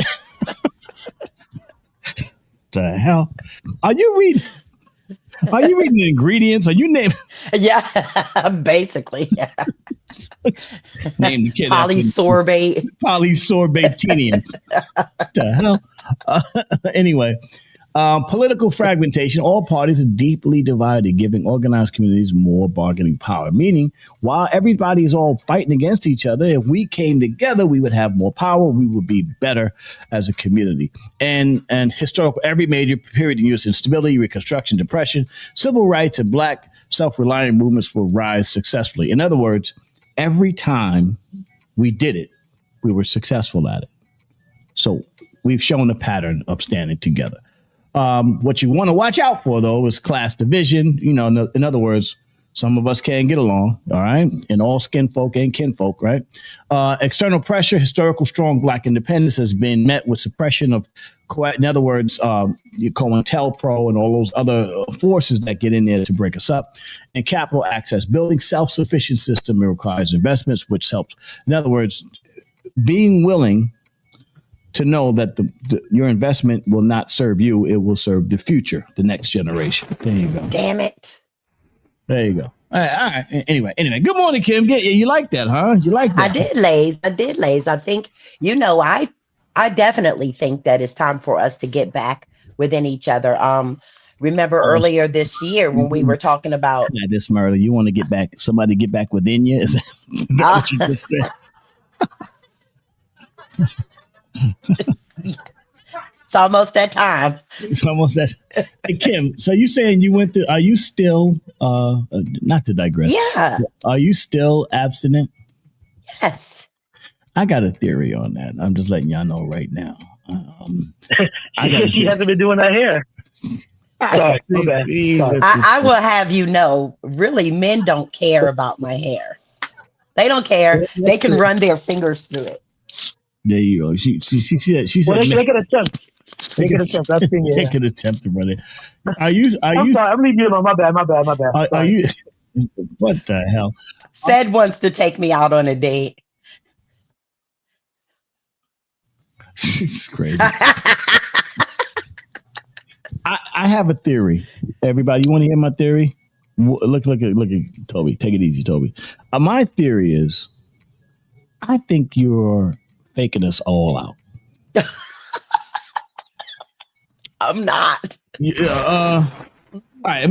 The hell? Are you reading the ingredients? Are you naming? Yeah, basically. Yeah. Name the kid. Polysorbatinium. The hell? Anyway, political fragmentation. All parties are deeply divided, giving organized communities more bargaining power. Meaning, while everybody is all fighting against each other, if we came together, we would have more power. We would be better as a community. And historical, every major period in U.S. instability, Reconstruction, Depression, civil rights, and Black self-reliant movements will rise successfully. In other words, every time we did it, we were successful at it. So we've shown a pattern of standing together. What you want to watch out for, though, is class division. In other words, some of us can't get along, all right? And all skin folk ain't kinfolk, right? External pressure, historical strong Black independence has been met with suppression of, in other words, COINTELPRO and all those other forces that get in there to break us up. And capital access, building self-sufficient system requires investments, which helps. In other words, being willing to know that your investment will not serve you, it will serve the future, the next generation. There you go. Damn it. There you go. All right. Anyway. Good morning, Kim. You like that, huh? You like that? I did, Lays. I think, I definitely think that it's time for us to get back within each other. Remember earlier this year when we were talking about this murder, you want to get back, somebody get back within you? Is that what you just said? It's almost that time. It's almost that. Hey, Kim, so you saying you went through, are you still, not to digress. Yeah. Are you still abstinent? Yes. I got a theory on that. I'm just letting y'all know right now. She hasn't been doing her hair. Sorry, I will have you know, really, men don't care about my hair. They don't care. They can run their fingers through it. There you go. She said. Make an attempt. Make an attempt. That's been Take an attempt to run it. I'm sorry. I'm leaving you alone. My bad. Are you? What the hell? Said wants to take me out on a date. It's crazy. I have a theory. Everybody, you want to hear my theory? Look at Toby. Take it easy, Toby. My theory is, I think you're faking us all out. I'm not. Yeah. All right.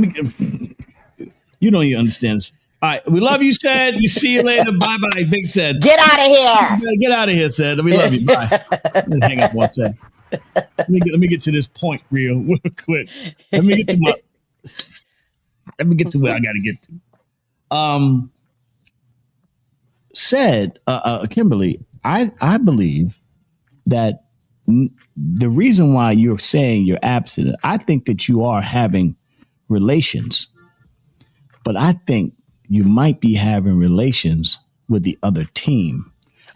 You don't even understand this. All right. We love you, Said. We see you later. Bye bye. Big Said. Get out of here. Get out of here, Said. We love you. Bye. Let me hang up one second. Let me get to this point real quick. Let me get to where I gotta get to. Said Kimberly, I believe that the reason why you're saying you're abstinent, I think that you are having relations, but I think you might be having relations with the other team.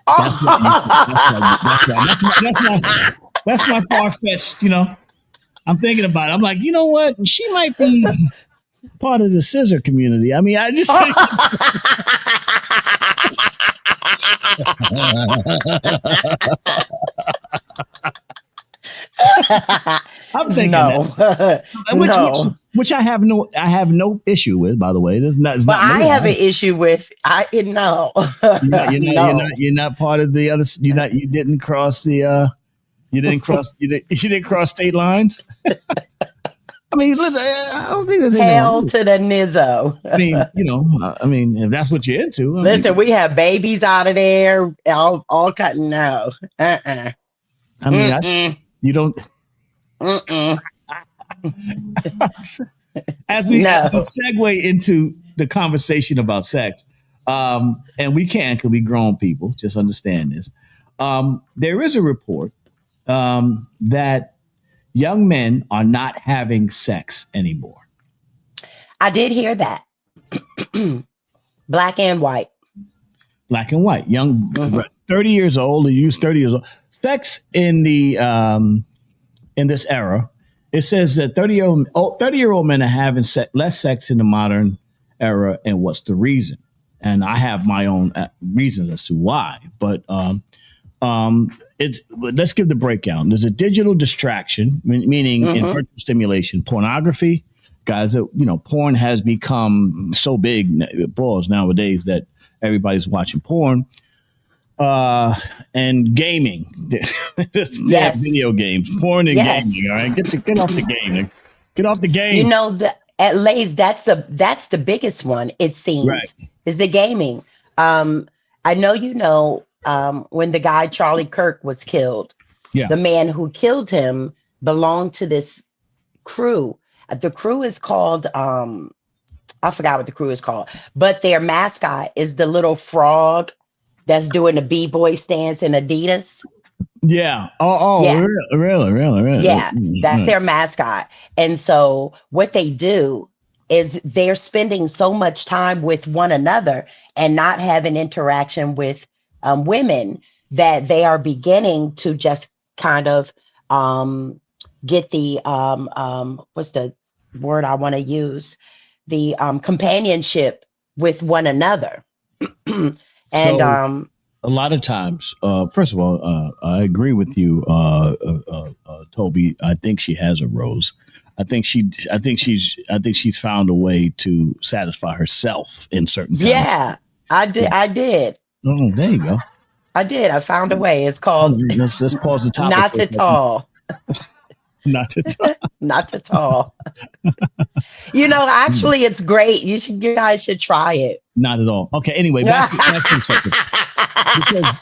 That's my far-fetched, I'm thinking about it. I'm like, you know what? She might be part of the scissor community. I mean, I just think I'm thinking that. Which I have no issue with, by the way. You're not part of the other. You didn't cross the. You didn't cross state lines. I mean, listen. I don't think there's hell to the nizzo. I mean, if that's what you're into. We have babies out of there. All cutting no. I mean, you don't. As we segue into the conversation about sex, and we can because we grown people, just understand this. There is a report that young men are not having sex anymore. I did hear that. Black and white. Young, 30 years old. They use 30 years old. Sex in the in this era, it says that 30-year-old men are having less sex in the modern era, and what's the reason? And I have my own reasons as to why, but let's give the breakdown. There's a digital distraction, meaning in virtual stimulation, pornography. Guys, porn has become so big nowadays that everybody's watching porn. And gaming. Yes. Video games, porn and gaming. All right, get off the game. Get off the game. At Lay's, that's the biggest one. It seems is the gaming. I know when the guy Charlie Kirk was killed. Yeah. The man who killed him belonged to this crew. The crew is called I forgot what the crew is called, but their mascot is the little frog that's doing the B-boy stance in Adidas. Yeah. Yeah. Really. Yeah, that's their mascot. And so what they do is they're spending so much time with one another and not having interaction with women that they are beginning to just kind of get the what's the word I want to use? The companionship with one another. And a lot of times, first of all, I agree with you, Toby. I think she has a rose. I think she's found a way to satisfy herself in certain. Yeah, I did. Oh, there you go. I did. I found a way. It's called. Let's pause the topic. Not at all. Not at all. Not at all. Actually, it's great. You guys should try it. Not at all. Okay. Anyway, back to the subject. Because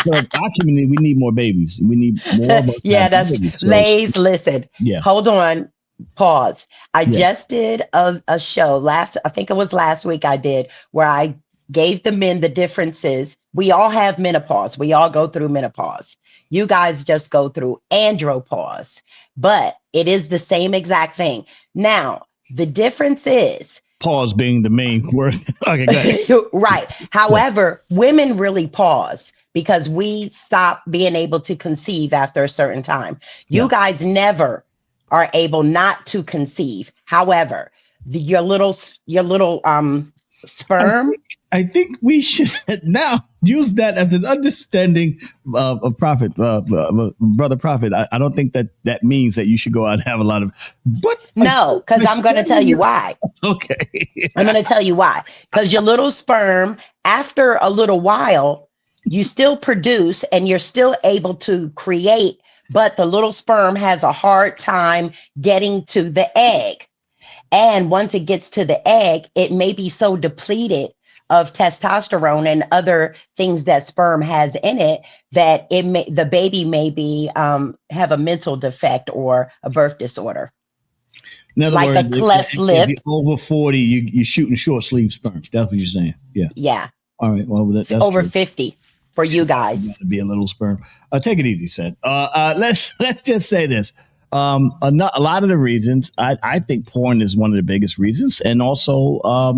for our community, we need more babies. We need more of us. Yeah, that's Lays. Listen. Yeah. Hold on. Pause. I just did a show I think it was last week I did, where I gave the men the differences. We all have menopause. We all go through menopause. You guys just go through andropause, but it is the same exact thing. Now, the difference is pause being the main word. Okay, go ahead. Right. However, women really pause because we stop being able to conceive after a certain time. You guys never are able not to conceive. However, your little sperm. I think we should now use that as an understanding of Prophet, Brother Prophet. I don't think that means that you should go out and have a lot of. But no, because I'm going to tell you why. Okay. I'm going to tell you why. Because your little sperm, after a little while, you still produce and you're still able to create, but the little sperm has a hard time getting to the egg. And once it gets to the egg, it may be so depleted of testosterone and other things that sperm has in it that the baby may be have a mental defect or a birth disorder. In other like words, a cleft lip. If you're over 40, you're shooting short sleeve sperm. That's what you're saying. Yeah. Yeah. All right. Well, that's over true. 50 for you guys. You gotta be a little sperm. Take it easy, Seth. Let's just say this. A lot of the reasons I think porn is one of the biggest reasons, and also a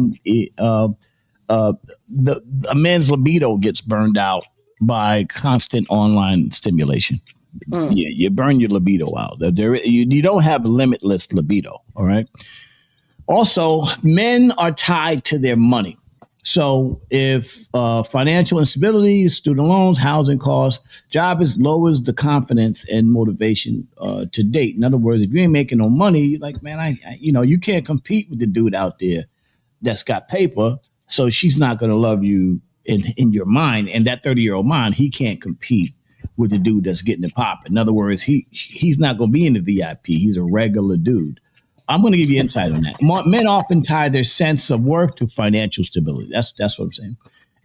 man's libido gets burned out by constant online stimulation. Yeah, you burn your libido out. You don't have limitless libido. All right. Also, men are tied to their money. So if financial instability, student loans, housing costs, job lowers the confidence and motivation to date. In other words, if you ain't making no money, you're like, man, you can't compete with the dude out there that's got paper. So she's not going to love you in your mind. And that 30-year-old mind, he can't compete with the dude that's getting it pop. In other words, he's not going to be in the VIP. He's a regular dude. I'm going to give you insight on that. Men often tie their sense of worth to financial stability. That's what I'm saying.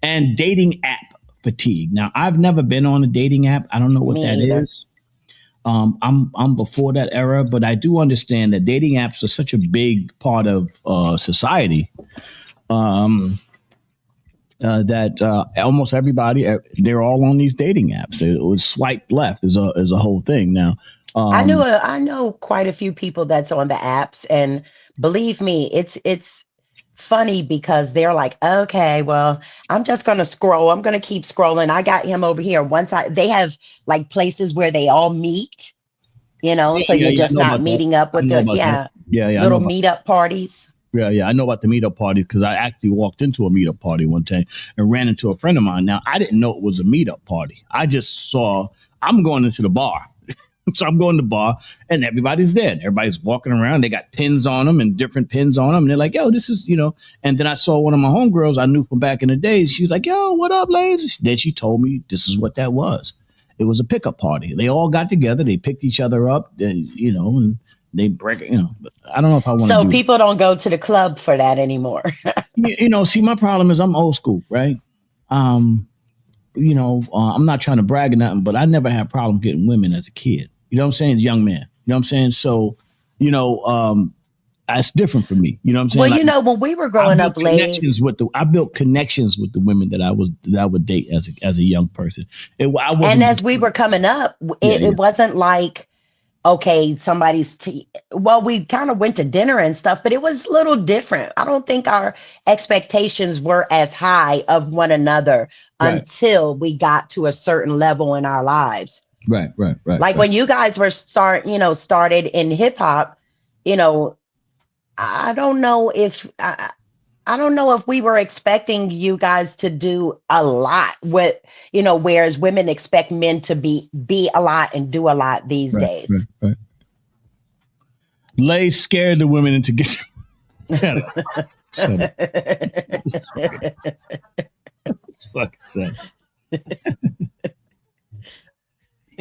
And dating app fatigue. Now, I've never been on a dating app. I don't know what that is. I'm before that era, but I do understand that dating apps are such a big part of society. That almost everybody, they're all on these dating apps. It was swipe left is a whole thing now. I know quite a few people that's on the apps, and believe me, it's funny because they're like, okay, well, I'm just gonna scroll. I'm gonna keep scrolling. I got him over here. They have like places where they all meet, so you're just not meeting up with little meetup parties. Yeah, I know about the meetup parties because I actually walked into a meetup party one time and ran into a friend of mine. Now, I didn't know it was a meetup party. I just saw I'm going into the bar. So I'm going to the bar and everybody's there. Everybody's walking around. They got pins on them and different pins on them. And they're like, yo, this is, And then I saw one of my homegirls I knew from back in the day. She was like, yo, what up, ladies? Then she told me this is what that was. It was a pickup party. They all got together. They picked each other up, and they break, but I don't know if I want to. So people don't go to the club for that anymore. See, my problem is I'm old school, right? I'm not trying to brag or nothing, but I never had a problem getting women as a kid. You know what I'm saying? As a young man. You know what I'm saying? So, it's different for me. You know what I'm saying? Well, when we were growing up, I built connections with the women that I would date as a young person. And as we were coming up, it wasn't like, okay, we kind of went to dinner and stuff, but it was a little different. I don't think our expectations were as high of one another until we got to a certain level in our lives. Right. Like when you guys were started in hip hop, I don't know if we were expecting you guys to do a lot with, whereas women expect men to be a lot and do a lot these days. Right. Lay scared the women into getting. Shut up. It's fucking sad.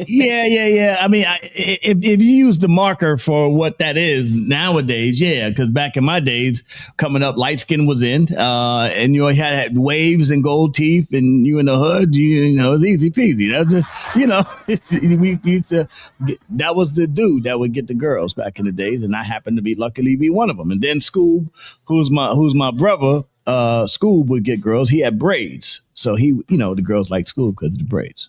Yeah. I mean, if you use the marker for what that is nowadays, because back in my days, coming up, light skin was in, and you had waves and gold teeth, and you in the hood, it was easy peasy. We used to. That was the dude that would get the girls back in the days, and I happened to luckily be one of them. And then Scoob, who's my brother, Scoob would get girls. He had braids, so the girls liked Scoob because of the braids.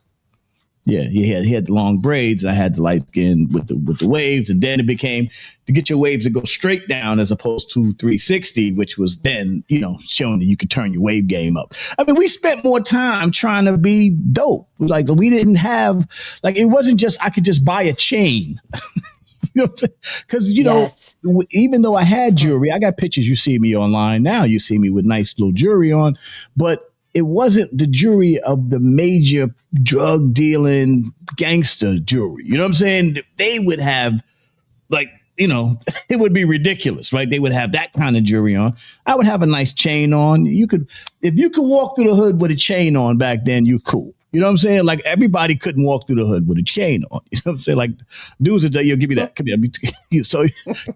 Yeah, he had the long braids. I had the light skin with the waves, and then it became to get your waves to go straight down as opposed to 360, which was then showing that you could turn your wave game up. I mean, we spent more time trying to be dope. Like we didn't have it wasn't just I could just buy a chain. You know what I'm saying? Because even though I had jewelry, I got pictures. You see me online now. You see me with nice little jewelry on, but it wasn't the jewelry of the major drug dealing gangster jewelry. You know what I'm saying? They would have like, it would be ridiculous, right? They would have that kind of jewelry on. I would have a nice chain on. If you could walk through the hood with a chain on back then, you're cool. You know what I'm saying? Like everybody couldn't walk through the hood with a chain on. You know what I'm saying? Like dudes would say, yo, give me that. Come here. So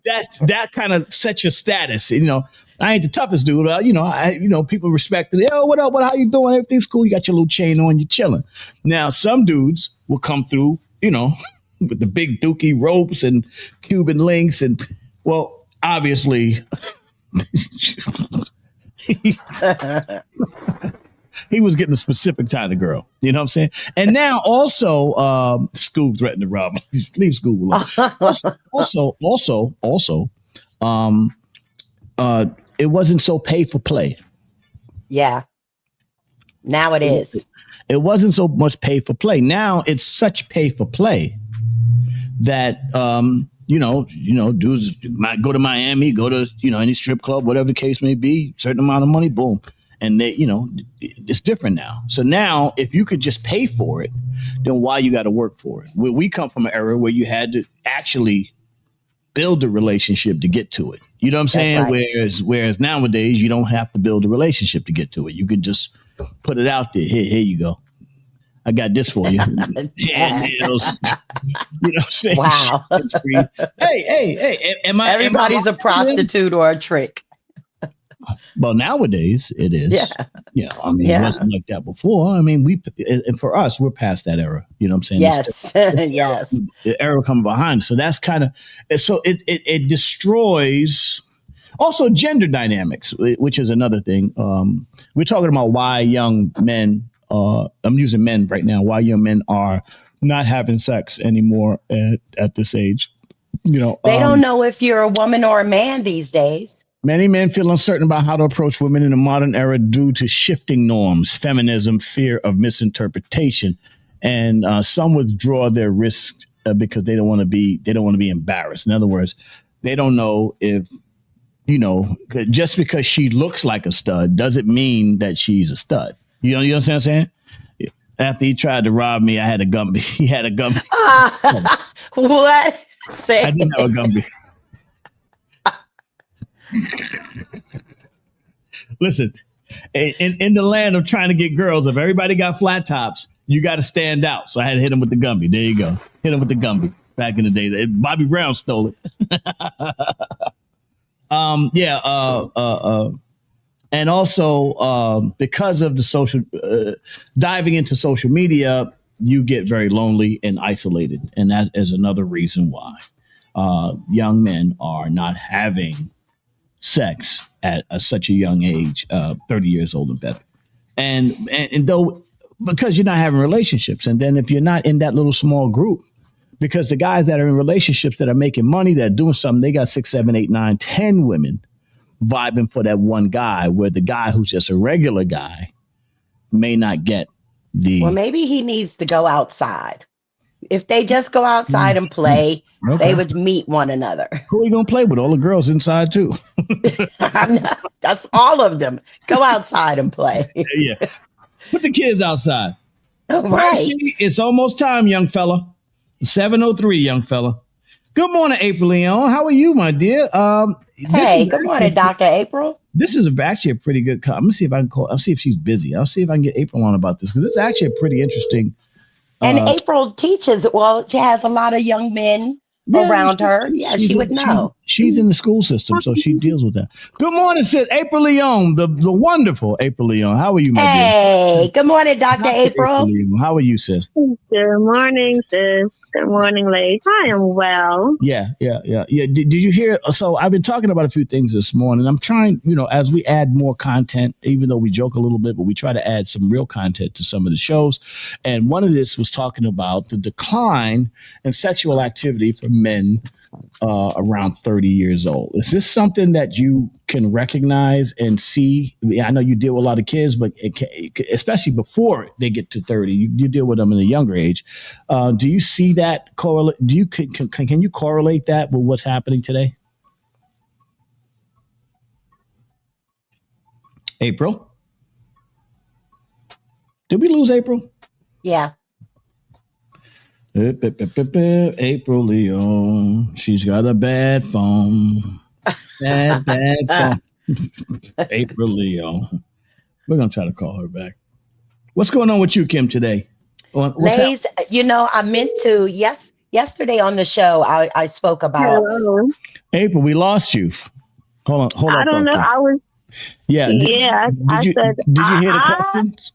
that kind of sets your status. I ain't the toughest dude, but people respect it. Yo, what up? How you doing? Everything's cool. You got your little chain on, you're chilling. Now, some dudes will come through, with the big dookie ropes and Cuban links. And well, obviously he was getting a specific kind of girl. You know what I'm saying? And now also, Scoob threatened to rob him. Leave Scoob alone. Also, it wasn't so pay for play. Yeah. Now it is. It wasn't so much pay for play. Now it's such pay for play that, dudes might go to Miami, go to, any strip club, whatever the case may be, certain amount of money, boom. And they, it's different now. So now if you could just pay for it, then why you got to work for it? We come from an era where you had to actually build a relationship to get to it. You know what I'm saying? Right. Whereas nowadays you don't have to build a relationship to get to it. You can just put it out there. Here you go. I got this for you. Nails. You know what I'm saying? Wow. Hey. Everybody's a prostitute or a trick. Well, nowadays it is. Yeah. It wasn't like that before. And for us, we're past that era. You know what I'm saying? Yes. Yes. The era coming behind. So that's kind of, so it destroys also gender dynamics, which is another thing. We're talking about why young men, I'm using men right now, why young men are not having sex anymore at this age. They don't know if you're a woman or a man these days. Many men feel uncertain about how to approach women in the modern era due to shifting norms, feminism, fear of misinterpretation, and some withdraw their risk because they don't want to be embarrassed. In other words, they don't know if just because she looks like a stud doesn't mean that she's a stud. You understand what I'm saying? After he tried to rob me, I had a Gumby. He had a Gumby. What? I didn't have a Gumby. Listen, in the land of trying to get girls, if everybody got flat tops, you got to stand out. So I had to hit him with the Gumby. There you go. Hit him with the Gumby. Back in the day, Bobby Brown stole it. And also because of the social diving into social media, you get very lonely and isolated, and that is another reason why young men are not having sex at such a young age, 30 years old and better. And though, because you're not having relationships. And then if you're not in that little small group, because the guys that are in relationships that are making money, that are doing something, they got 6, 7, 8, 9, 10 women vibing for that one guy, where the guy who's just a regular guy may not get the... Well, maybe he needs to go outside. If they just go outside and play, they would meet one another. Who are you going to play with? All the girls inside, too. That's all of them. Go outside and play. Yeah. Put the kids outside. Right. It's almost time, young fella. 7:03, young fella. Good morning, April Leon. How are you, my dear? Good morning, Dr. April. This is actually a pretty good call. I'm going to see if I can call. I'll see if she's busy. I'll see if I can get April on about this, because this is actually a pretty interesting... And April teaches, she has a lot of young men around her. Yeah, she would know. She's in the school system, so she deals with that. Good morning, sis. April Leon, the wonderful April Leon. How are you, my dear? Hey, good morning, Dr. April. How are you, sis? Good morning, sis. Good morning, ladies. I am well. Yeah. Did you hear? So I've been talking about a few things this morning. I'm trying, as we add more content, even though we joke a little bit, but we try to add some real content to some of the shows. And one of this was talking about the decline in sexual activity for men around 30 years old. Is this something that you can recognize and see? I know you deal with a lot of kids, but especially before they get to 30, you deal with them in a younger age. Do you see that correlate? Can you correlate that with what's happening today? April. Did we lose April? Yeah. April Leon. She's got a bad phone. Bad phone. April Leon. We're going to try to call her back. What's going on with you, Kim, today? Lays, I meant to, yesterday on the show, I spoke about. April, we lost you. Hold on. I don't know. I was. Yeah. Did you hear the questions?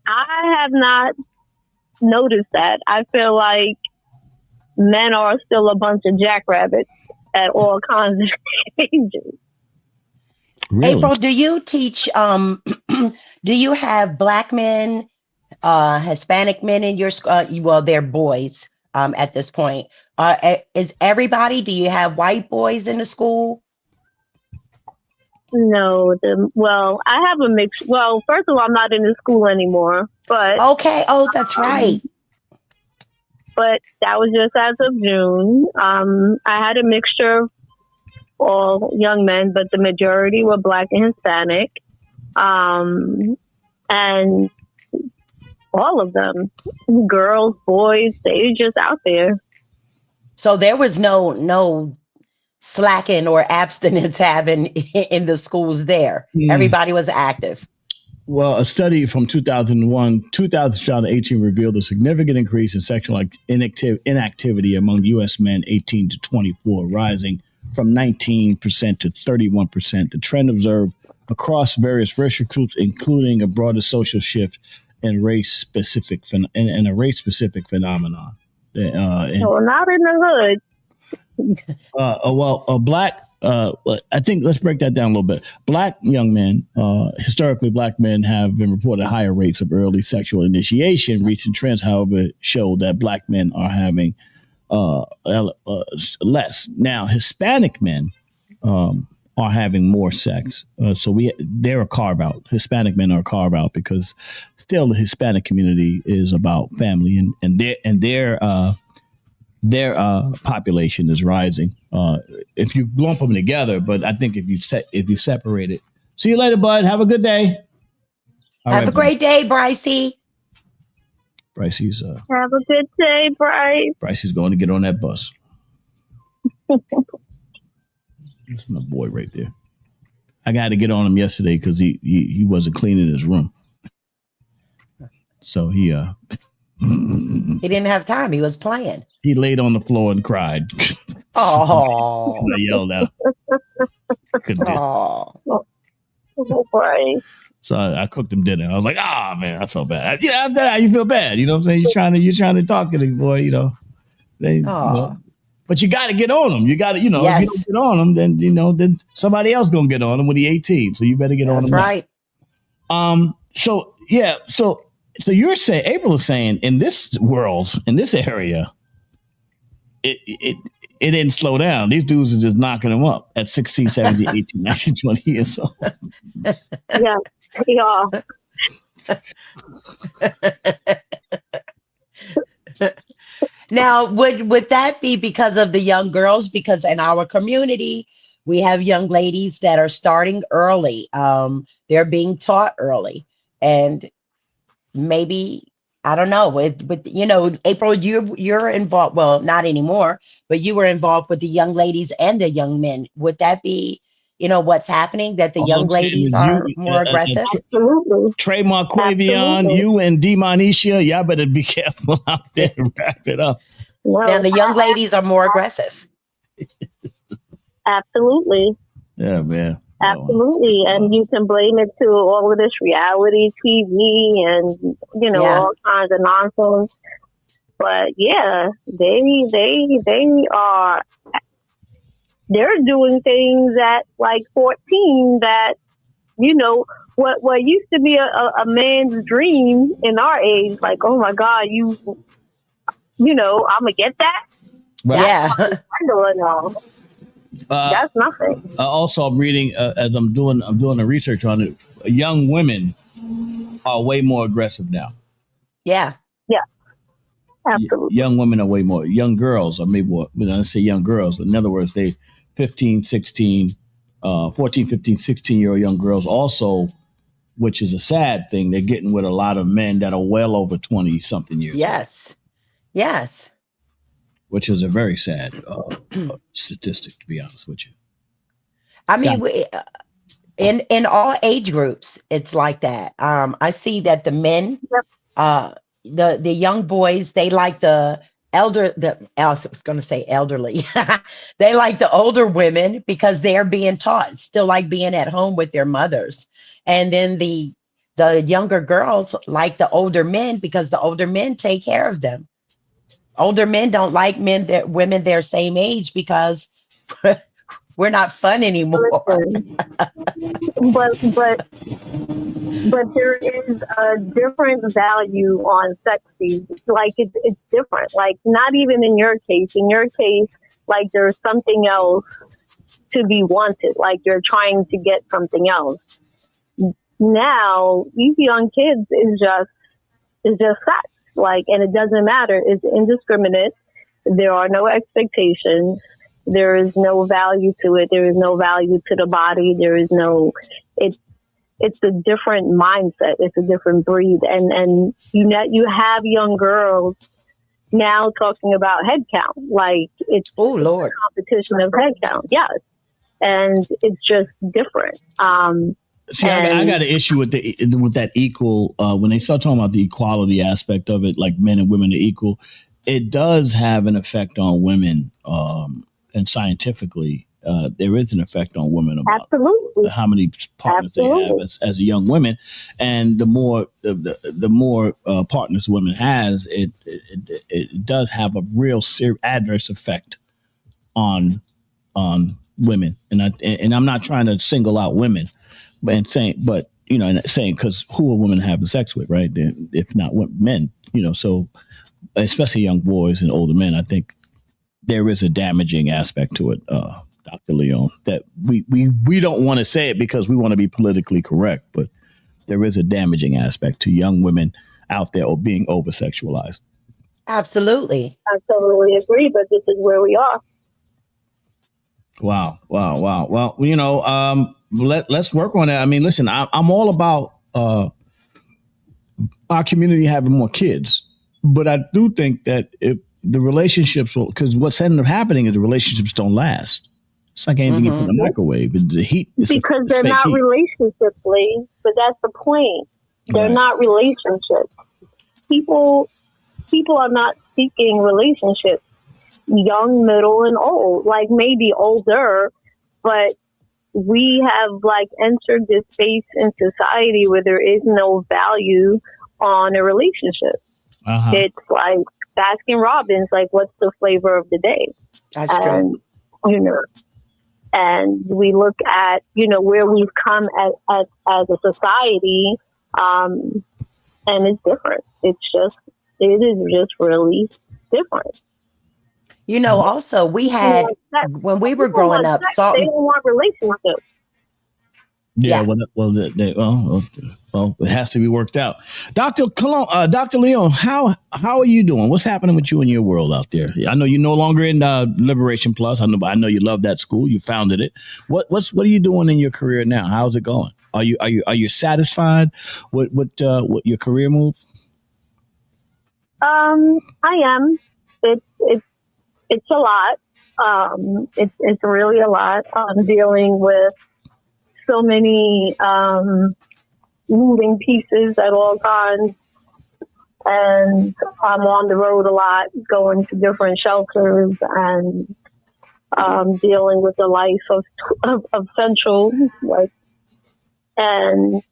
I have not noticed that. I feel like men are still a bunch of jackrabbits at all kinds of ages. Really? April, do you teach, do you have black men, Hispanic men in your school? Well, they're boys at this point. Is everybody, do you have white boys in the school? No, I have a mix. Well, first of all, I'm not in the school anymore, but. Okay. Oh, that's right. But that was just as of June. I had a mixture of all young men, but the majority were black and Hispanic. And all of them, girls, boys, they just out there. So there was no slacking or abstinence having in the schools there. Everybody was active. Well, a study from 2018 revealed a significant increase in sexual inactivity among U.S. men 18 to 24, rising from 19% to 31%. The trend observed across various racial groups, including a broader social shift and race-specific and a race-specific phenomenon. Not in the hood. Black. I think let's break that down a little bit. Black young men, historically black men, have been reported higher rates of early sexual initiation. Recent trends, however, show that black men are having less. Now, Hispanic men are having more sex. So they're a carve out. Hispanic men are a carve out because still the Hispanic community is about family and their population is rising. If you lump them together, but I think if you separate it. See you later, bud. Have a good day. Have a great day, Brycey. Brycey's have a good day, Bryce. Brycey's going to get on that bus. That's my boy right there. I got to get on him yesterday because he wasn't cleaning his room. So he didn't have time. He was playing. He laid on the floor and cried. Oh. I yelled at him. Oh. Right. So I cooked him dinner. I was like, man, I felt bad. Yeah, after that, you feel bad. You know what I'm saying? You're trying to talk to the boy, you know. But you got to get on him. You got to, if you don't get on him, then, then somebody else going to get on him when he's 18. So you better get on him. That's right. So you're saying, April is saying in this world, in this area, it didn't slow down. These dudes are just knocking them up at 16, 17, 18, 19, 20 years old. Yeah. Now, would that be because of the young girls? Because in our community, we have young ladies that are starting early. They're being taught early. And maybe, I don't know, with April, you're involved. Well, not anymore, but you were involved with the young ladies and the young men. Would that be, what's happening, that the young ladies are more aggressive? Absolutely. Trey Marquavion, you and Demonisha, y'all better be careful out there and wrap it up. Now the young ladies are more aggressive. Absolutely. Yeah, man. Absolutely. And you can blame it to all of this reality TV and, all kinds of nonsense. But yeah, they're doing things at like 14 that, what used to be a man's dream in our age, like, oh my God, I'm gonna get that. Right. Yeah. That's nothing. Also, I'm reading as I'm doing the research on it. Young women are way more aggressive now. Yeah. Yeah. Absolutely. Young women are way more. Young girls are maybe more. When I say young girls, in other words, they 15, 16, 14, 15, 16-year-old young girls also, which is a sad thing. They're getting with a lot of men that are well over 20-something years. Yes. Yes. Which is a very sad statistic, to be honest with you. I mean, in all age groups, it's like that. I see that the men, the young boys, they like the elderly. They like the older women because they're being taught, still like being at home with their mothers. And then the younger girls like the older men because the older men take care of them. Older men don't like women their same age because we're not fun anymore. but there is a different value on sex fees. Like it's different. Like not even in your case. In your case, like there's something else to be wanted. Like you're trying to get something else. Now these young kids is just sex. Like, and it doesn't matter. It's indiscriminate. There are no expectations. There is no value to it. There is no value to the body. There is no, it's a different mindset. It's a different breed. And you have young girls now talking about head count. Like it's Lord, competition of head count. Yes. And it's just different. See, I got an issue with that equal. When they start talking about the equality aspect of it, like men and women are equal, it does have an effect on women. And scientifically, there is an effect on women about Absolutely. How many partners Absolutely. they have as a young women, and the more partners women has, it does have a real adverse effect on women. And I'm not trying to single out women. But you know, because who are women having sex with, right? If not men, you know, so especially young boys and older men, I think there is a damaging aspect to it, Dr. Leon, that we don't want to say it because we want to be politically correct, but there is a damaging aspect to young women out there or being over-sexualized. Absolutely. I totally agree, but this is where we are. Wow. Well, you know, let's work on that. I mean, listen, I'm all about our community having more kids, but I do think that if the relationships will, because what's ended up happening is the relationships don't last. It's like anything you put in the microwave. The heat, because they're not relationships, Lee. But that's the point. They're not relationships. People are not seeking relationships. Young, middle, and old. Like maybe older, but we have like entered this space in society where there is no value on a relationship. It's like Baskin Robbins, like what's the flavor of the day? That's true. You know, and we look at, you know, where we've come as a society, and it's different. It is just really different. You know, also we had, when we were growing up, they don't want relationships. Yeah. Well, it has to be worked out. Dr. Leon, how are you doing? What's happening with you in your world out there? I know you're no longer in Liberation Plus. I know you love that school. You founded it. What are you doing in your career now? How's it going? Are you satisfied with your career move? I am. It's a lot. It's really a lot. I'm dealing with so many moving pieces at all times, and I'm on the road a lot, going to different shelters and dealing with the life of Central, and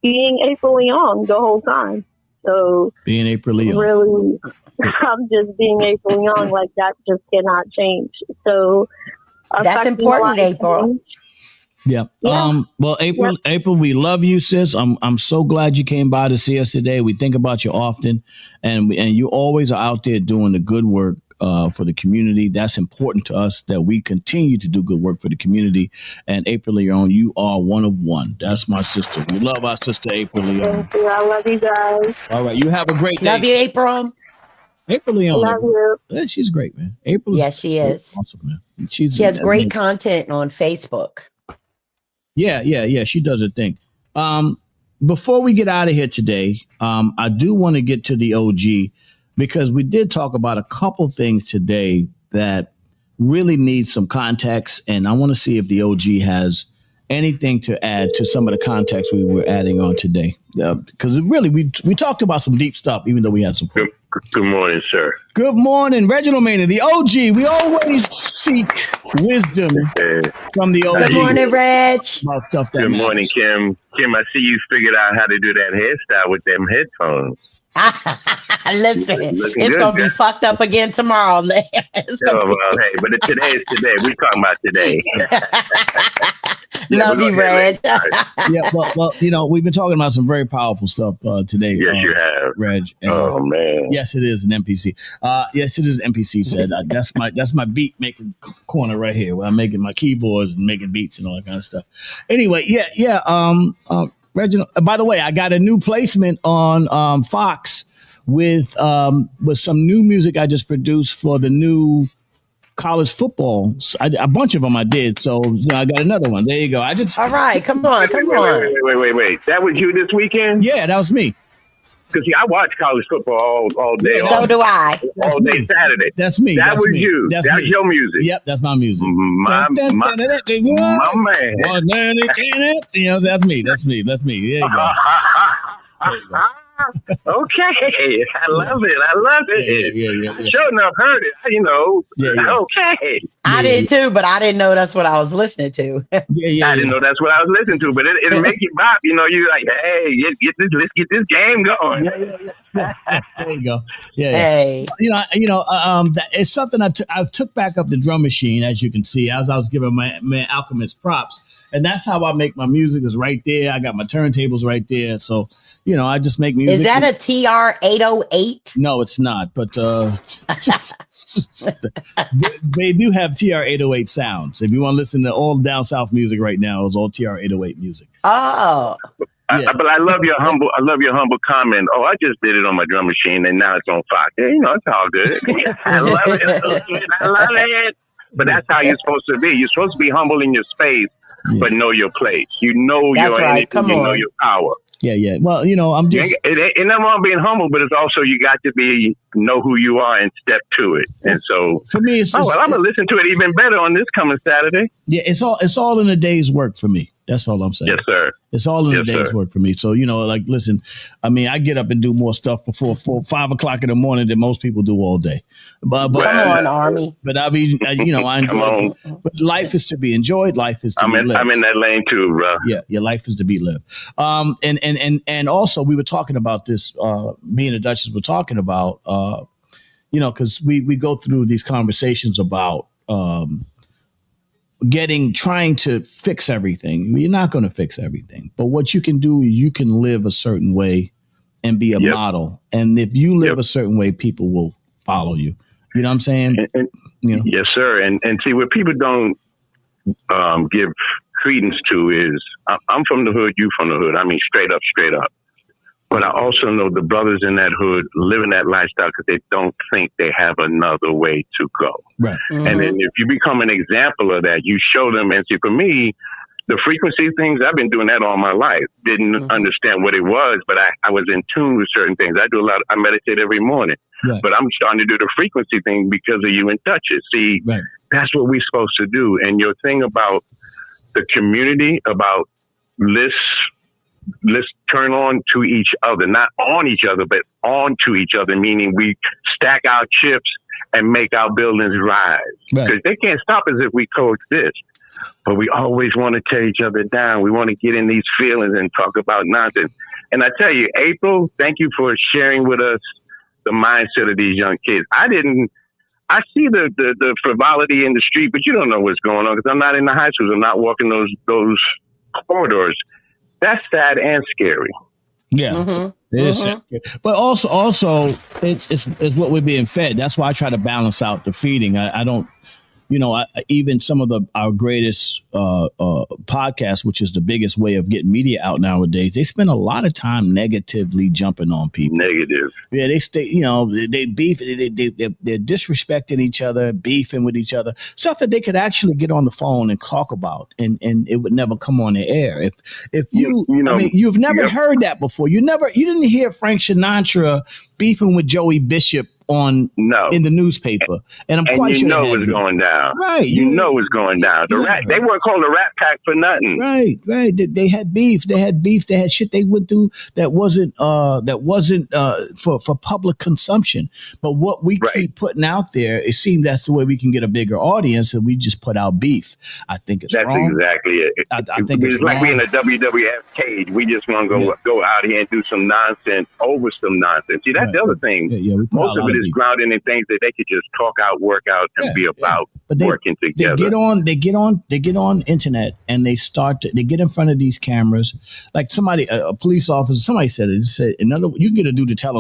being April Leon the whole time. So being April Leon, really, I'm just being April Leon. Like that just cannot change. So that's important, April. Yeah. Well, April, we love you, sis. I'm so glad you came by to see us today. We think about you often, and you always are out there doing the good work for the community. That's important to us, that we continue to do good work for the community. And April Leon, you are one of one. That's my sister. We love our sister April Leon. Thank you. I love you guys. All right. You have a great day. Love you, April. April Leon. Love you. Yeah, she's great, man. April. Yes, she is. Awesome, man. She has great content on Facebook. Yeah. She does her thing. Before we get out of here today, I do want to get to the OG because we did talk about a couple things today that really need some context, and I want to see if the OG has anything to add to some of the context we were adding on today. Because really, we talked about some deep stuff, even though we had some. Good morning, sir. Good morning, Reginald Maynard, the OG. We always seek wisdom from the OG. Good morning, Reg. About stuff that Good matters. morning, Kim. Kim, I see you figured out how to do that hairstyle with them headphones. Listen, Looking it's good, going to be man. fucked up again tomorrow. Oh, well, hey, but today is today. We're talking about today. Love you, Reg. Yeah, well, we've been talking about some very powerful stuff today. Yes, you have, Reg. Oh man. Yes, it is an NPC. Yes, it is an NPC said. That's my beat making corner right here, where I'm making my keyboards and making beats and all that kind of stuff. Anyway, yeah. Reginald. By the way, I got a new placement on Fox with some new music I just produced for the new college football. A bunch of them I did, so I got another one. There you go. All right, come on. Wait. That was you this weekend? Yeah, that was me. Because I watch college football all day. So do I. All day Saturday. That's me. That That's was me. you. That's That's me. your music. Yep, that's my music. My man. That's me. There you go. Okay, I love it. Yeah. Sure enough, heard it. Okay. I did too, but I didn't know that's what I was listening to. I didn't know that's what I was listening to, but it'll make you bop. You're like, hey, let's get this game going. There you go. Yeah. Hey. It's something I took back up the drum machine, as you can see, as I was giving my man Alchemist props. And that's how I make my music, is right there. I got my turntables right there. So, I just make music. Is that a TR-808? No, it's not. But they do have TR-808 sounds. If you want to listen to all down south music right now, it's all TR-808 music. Oh. But I love your humble comment. Oh, I just did it on my drum machine, and now it's on Fox. Yeah, it's all good. I love it. But that's how you're supposed to be. You're supposed to be humble in your space. But know your place. You know your energy. You know your power. Yeah. Well, I'm just. It ain't nothing wrong being humble, but it's also you got to know who you are and step to it. And so for me, I'm gonna listen to it even better on this coming Saturday. Yeah, it's all in a day's work for me. That's all I'm saying. Yes, sir. It's all in a day's work for me. So, listen, I get up and do more stuff before 5 o'clock in the morning than most people do all day. But come on, Army. But I enjoy it. But life is to be enjoyed. Life is to be lived. I'm in that lane too, bro. Yeah, your life is to be lived. And also we were talking about this, me and the Duchess were talking about, because we go through these conversations about, trying to fix everything. You're not going to fix everything, but what you can do is you can live a certain way and be a model. And if you live a certain way, people will follow you. You know what I'm saying? Yes, sir. And see, what people don't give credence to is I'm from the hood, you from the hood. I mean, straight up. But I also know the brothers in that hood living that lifestyle because they don't think they have another way to go. Right. Mm-hmm. And then if you become an example of that, you show them. And see, for me, the frequency things, I've been doing that all my life. Didn't understand what it was, but I was in tune with certain things. I meditate every morning. Right. But I'm starting to do the frequency thing because of you and Duchess. See, that's what we're supposed to do. And your thing about the community, about let's turn on to each other, not on each other, but on to each other, meaning we stack our chips and make our buildings rise. Because they can't stop us if we coexist. But we always want to tear each other down. We want to get in these feelings and talk about nonsense. And I tell you, April, thank you for sharing with us the mindset of these young kids. I see the frivolity in the street, but you don't know what's going on because I'm not in the high schools. I'm not walking those corridors. That's sad and scary. Yeah, it is sad. But also, it's what we're being fed. That's why I try to balance out the feeding. I don't. you know, even some of our greatest podcasts, which is the biggest way of getting media out nowadays, they spend a lot of time negatively jumping on people. Negative. Yeah, they stay, you know, they beef, they're disrespecting each other, beefing with each other, stuff that they could actually get on the phone and talk about, and it would never come on the air. If you know, I mean, you've never heard that before. You didn't hear Frank Sinatra beefing with Joey Bishop in the newspaper, and I'm quite sure it's going down. Right, you know it's going down. The rat, they weren't called a Rat Pack for nothing. Right. They had beef. They had shit they went through that wasn't for public consumption. But what we keep putting out there, it seems that's the way we can get a bigger audience, and we just put out beef. I think it's wrong. That's exactly it. I think it's like being a WWF cage. We just want to go out here and do some nonsense over some nonsense. See, that's the other thing. Most of it is grounded in things that they could just talk out, work out, and be about working together. They get on internet and they get in front of these cameras. Like a police officer, somebody said it. You can get a dude to tell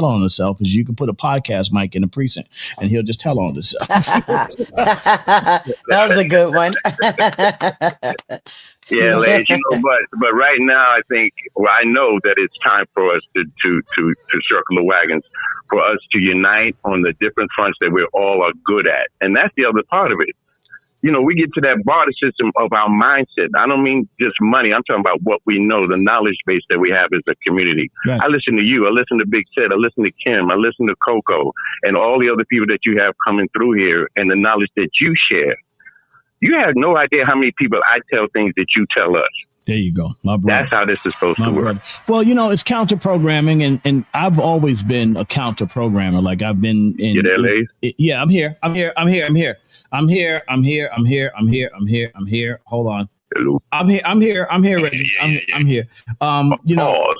on himself is you can put a podcast mic in the precinct and he'll just tell on himself. That was a good one. Yeah, ladies, but right now I know that it's time for us to circle the wagons, for us to unite on the different fronts that we all are good at. And that's the other part of it. You know, we get to that barter system of our mindset. I don't mean just money. I'm talking about what we know, the knowledge base that we have as a community. Right. I listen to you. I listen to Big Ted. I listen to Kim. I listen to Coco and all the other people that you have coming through here and the knowledge that you share. You have no idea how many people I tell things that you tell us. There you go, my brother. That's how this is supposed to work. Well, you know, it's counter programming, and I've always been a counter programmer. Like I've been in. You there, Lace? Yeah, I'm here. Hold on. Hello. I'm here, Reggie. I'm here. You know,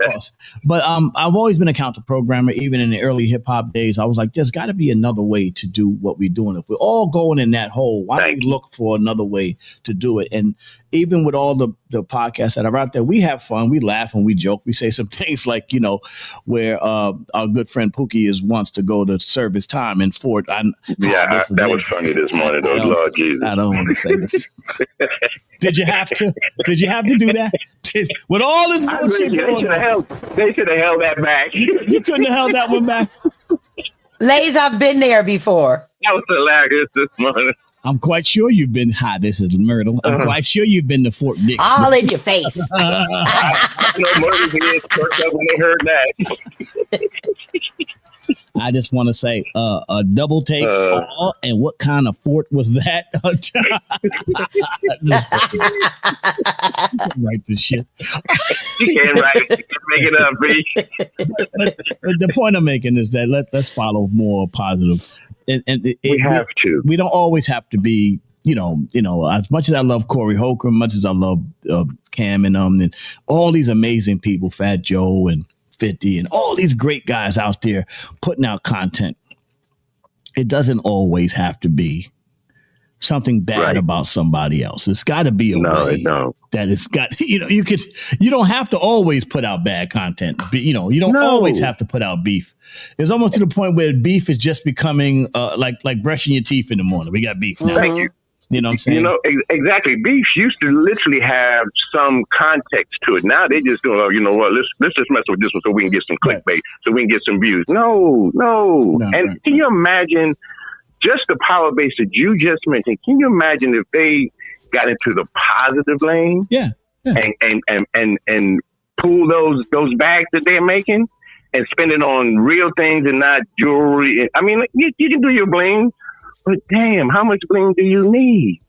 pause. But I've always been a counter programmer, even in the early hip hop days. I was like, there's got to be another way to do what we're doing. If we're all going in that hole, why don't we look for another way to do it? And even with all the podcasts that are out there, we have fun, we laugh and we joke. We say some things like, you know, where our good friend Pookie wants to go to serve his time in Fort. That was funny this morning, though. Lord Jesus. I don't want to say this. Did you have to? Did you have to do that? With all this bullshit going on, they should have held that back. You couldn't have held that one back. Lays, I've been there before. That was hilarious this morning. I'm quite sure you've been high. This is Myrtle. I'm quite sure you've been to Fort Dix. All in your face. Myrtle's ears perked up when they heard that. I just want to say a double take. And what kind of fort was that? Write this shit. You can't write it. You can make it up, B. The point I'm making is that let's follow more positive. We have to. We don't always have to be, you know, as much as I love Corey Holcomb, much as I love Cam and all these amazing people, Fat Joe and 50 and all these great guys out there putting out content. It doesn't always have to be something bad about somebody else. It's got to be a way that it's got, you know, you don't have to always put out bad content. You know, you don't always have to put out beef. It's almost to the point where beef is just becoming like brushing your teeth in the morning. We got beef now. Thank you. You know what I'm saying? You know, exactly. Beef used to literally have some context to it. Now they just go, you know what, let's just mess with this one so we can get some clickbait, so we can get some views. No. And can you imagine just the power base that you just mentioned? Can you imagine if they got into the positive lane? Yeah. And pull those bags that they're making and spend it on real things and not jewelry. I mean, you can do your bling. But damn, how much bling do you need?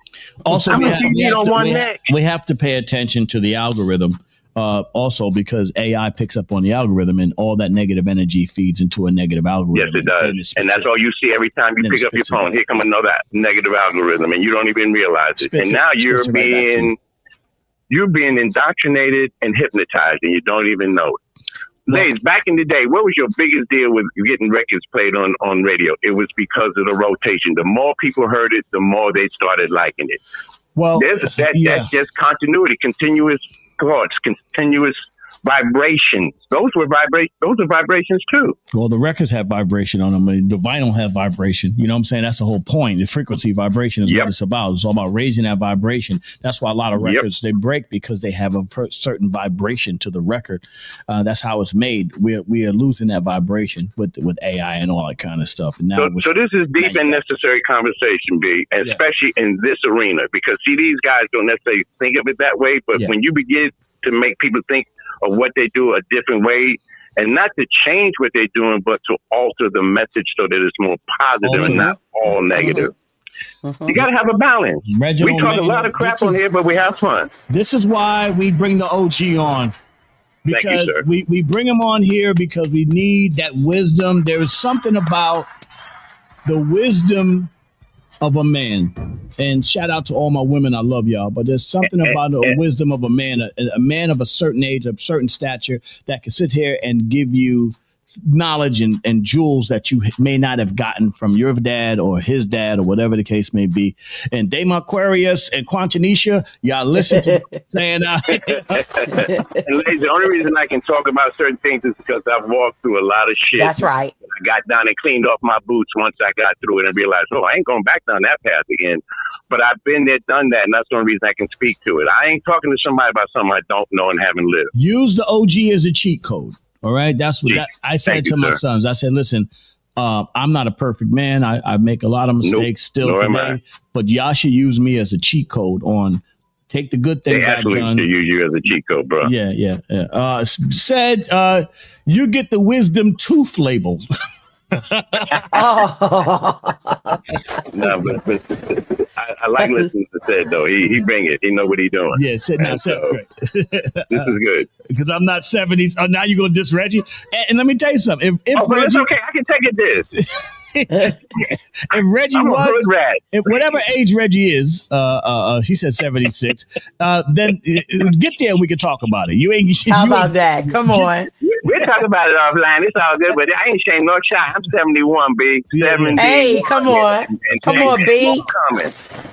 Also, we have to pay attention to the algorithm. Also, because AI picks up on the algorithm and all that negative energy feeds into a negative algorithm. Yes, it does. And that's all you see every time you pick up your phone. Here come another negative algorithm, and you don't even realize it. And now you're being indoctrinated and hypnotized, and you don't even know it. Ladies, back in the day, what was your biggest deal with getting records played on radio? It was because of the rotation. The more people heard it, the more they started liking it. Well, that's just continuity, continuous thoughts, continuous vibrations. Those are vibrations too. Well, the records have vibration on them. The vinyl have vibration. You know what I'm saying? That's the whole point. The frequency vibration is what it's about. It's all about raising that vibration. That's why a lot of records, they break because they have a certain vibration to the record. That's how it's made. We are losing that vibration with AI and all that kind of stuff. And now so this is deep and necessary conversation, B, especially in this arena, because see, these guys don't necessarily think of it that way, but when you begin to make people think of what they do a different way, and not to change what they're doing, but to alter the message so that it's more positive and not all negative. You got to have a balance. Reginald, we talk a lot of crap on here, but we have fun. This is why we bring the OG on. Because we bring him on here because we need that wisdom. There is something about the wisdom of a man, and shout out to all my women. I love y'all, but there's something about the wisdom of a man of a certain age, a certain stature that can sit here and give you knowledge and jewels that you may not have gotten from your dad or his dad or whatever the case may be. And Dame Aquarius and Quantanisha, y'all listen to what I'm saying. And ladies, the only reason I can talk about certain things is because I've walked through a lot of shit. That's right. I got down and cleaned off my boots once I got through it and realized, I ain't going back down that path again. But I've been there, done that, and that's the only reason I can speak to it. I ain't talking to somebody about something I don't know and haven't lived. Use the OG as a cheat code. All right. That's what I said to my sons. I said, listen, I'm not a perfect man. I make a lot of mistakes still today, but y'all should use me as a cheat code on take the good things I've done. They absolutely should use you as a cheat code, bro. Yeah. Said you get the wisdom tooth label. No, but I like listening to Said though. He bring it. He know what he doing. Yeah, Said great. This is good because I'm not 70s. Oh, now you're gonna diss Reggie. And let me tell you something. If Reggie, it's okay. I can take it this. If Reggie if whatever age Reggie is, he said 76. Then get there and we can talk about it. You ain't. How about that? Come on. We'll talk about it offline. It's all good, but I ain't ashamed no shot. I'm 71, B. 70. Hey, come on. Come on, B.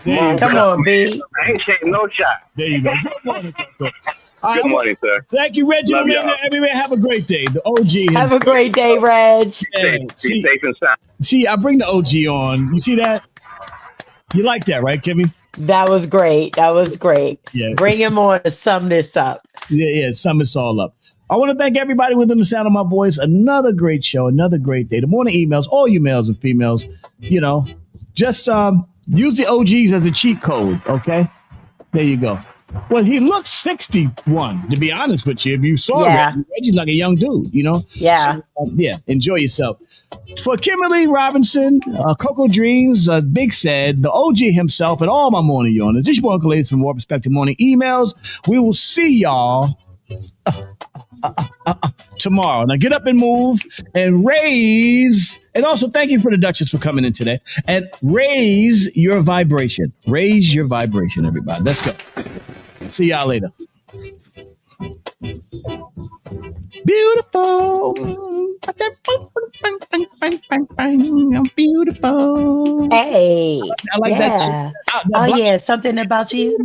Come on, B. I ain't ashamed no shot. There you go. Good morning, sir. Thank you, Reggie. Everybody have a great day. The OG. Have a great day, Reg. Be safe and sound. See, I bring the OG on. You see that? You like that, right, Kimmy? That was great. Yeah. Bring him on to sum this up. Yeah, sum this all up. I want to thank everybody within the sound of my voice. Another great show, another great day. The morning emails, all you males and females, just use the OGs as a cheat code, okay? There you go. Well, he looks 61, to be honest with you. If you saw Reggie's like a young dude, Yeah. So, enjoy yourself. For Kimberly Robinson, Coco Dreams, Big Said, the OG himself, and all my morning yawners, this is your Uncle Ace from More Perspective Morning Emails. We will see y'all tomorrow. Now get up and move and raise. And also thank you for the Duchess for coming in today. And raise your vibration. Raise your vibration, everybody. Let's go. See y'all later. Beautiful. I'm beautiful. Hey. I like that. Oh, yeah. Something about you.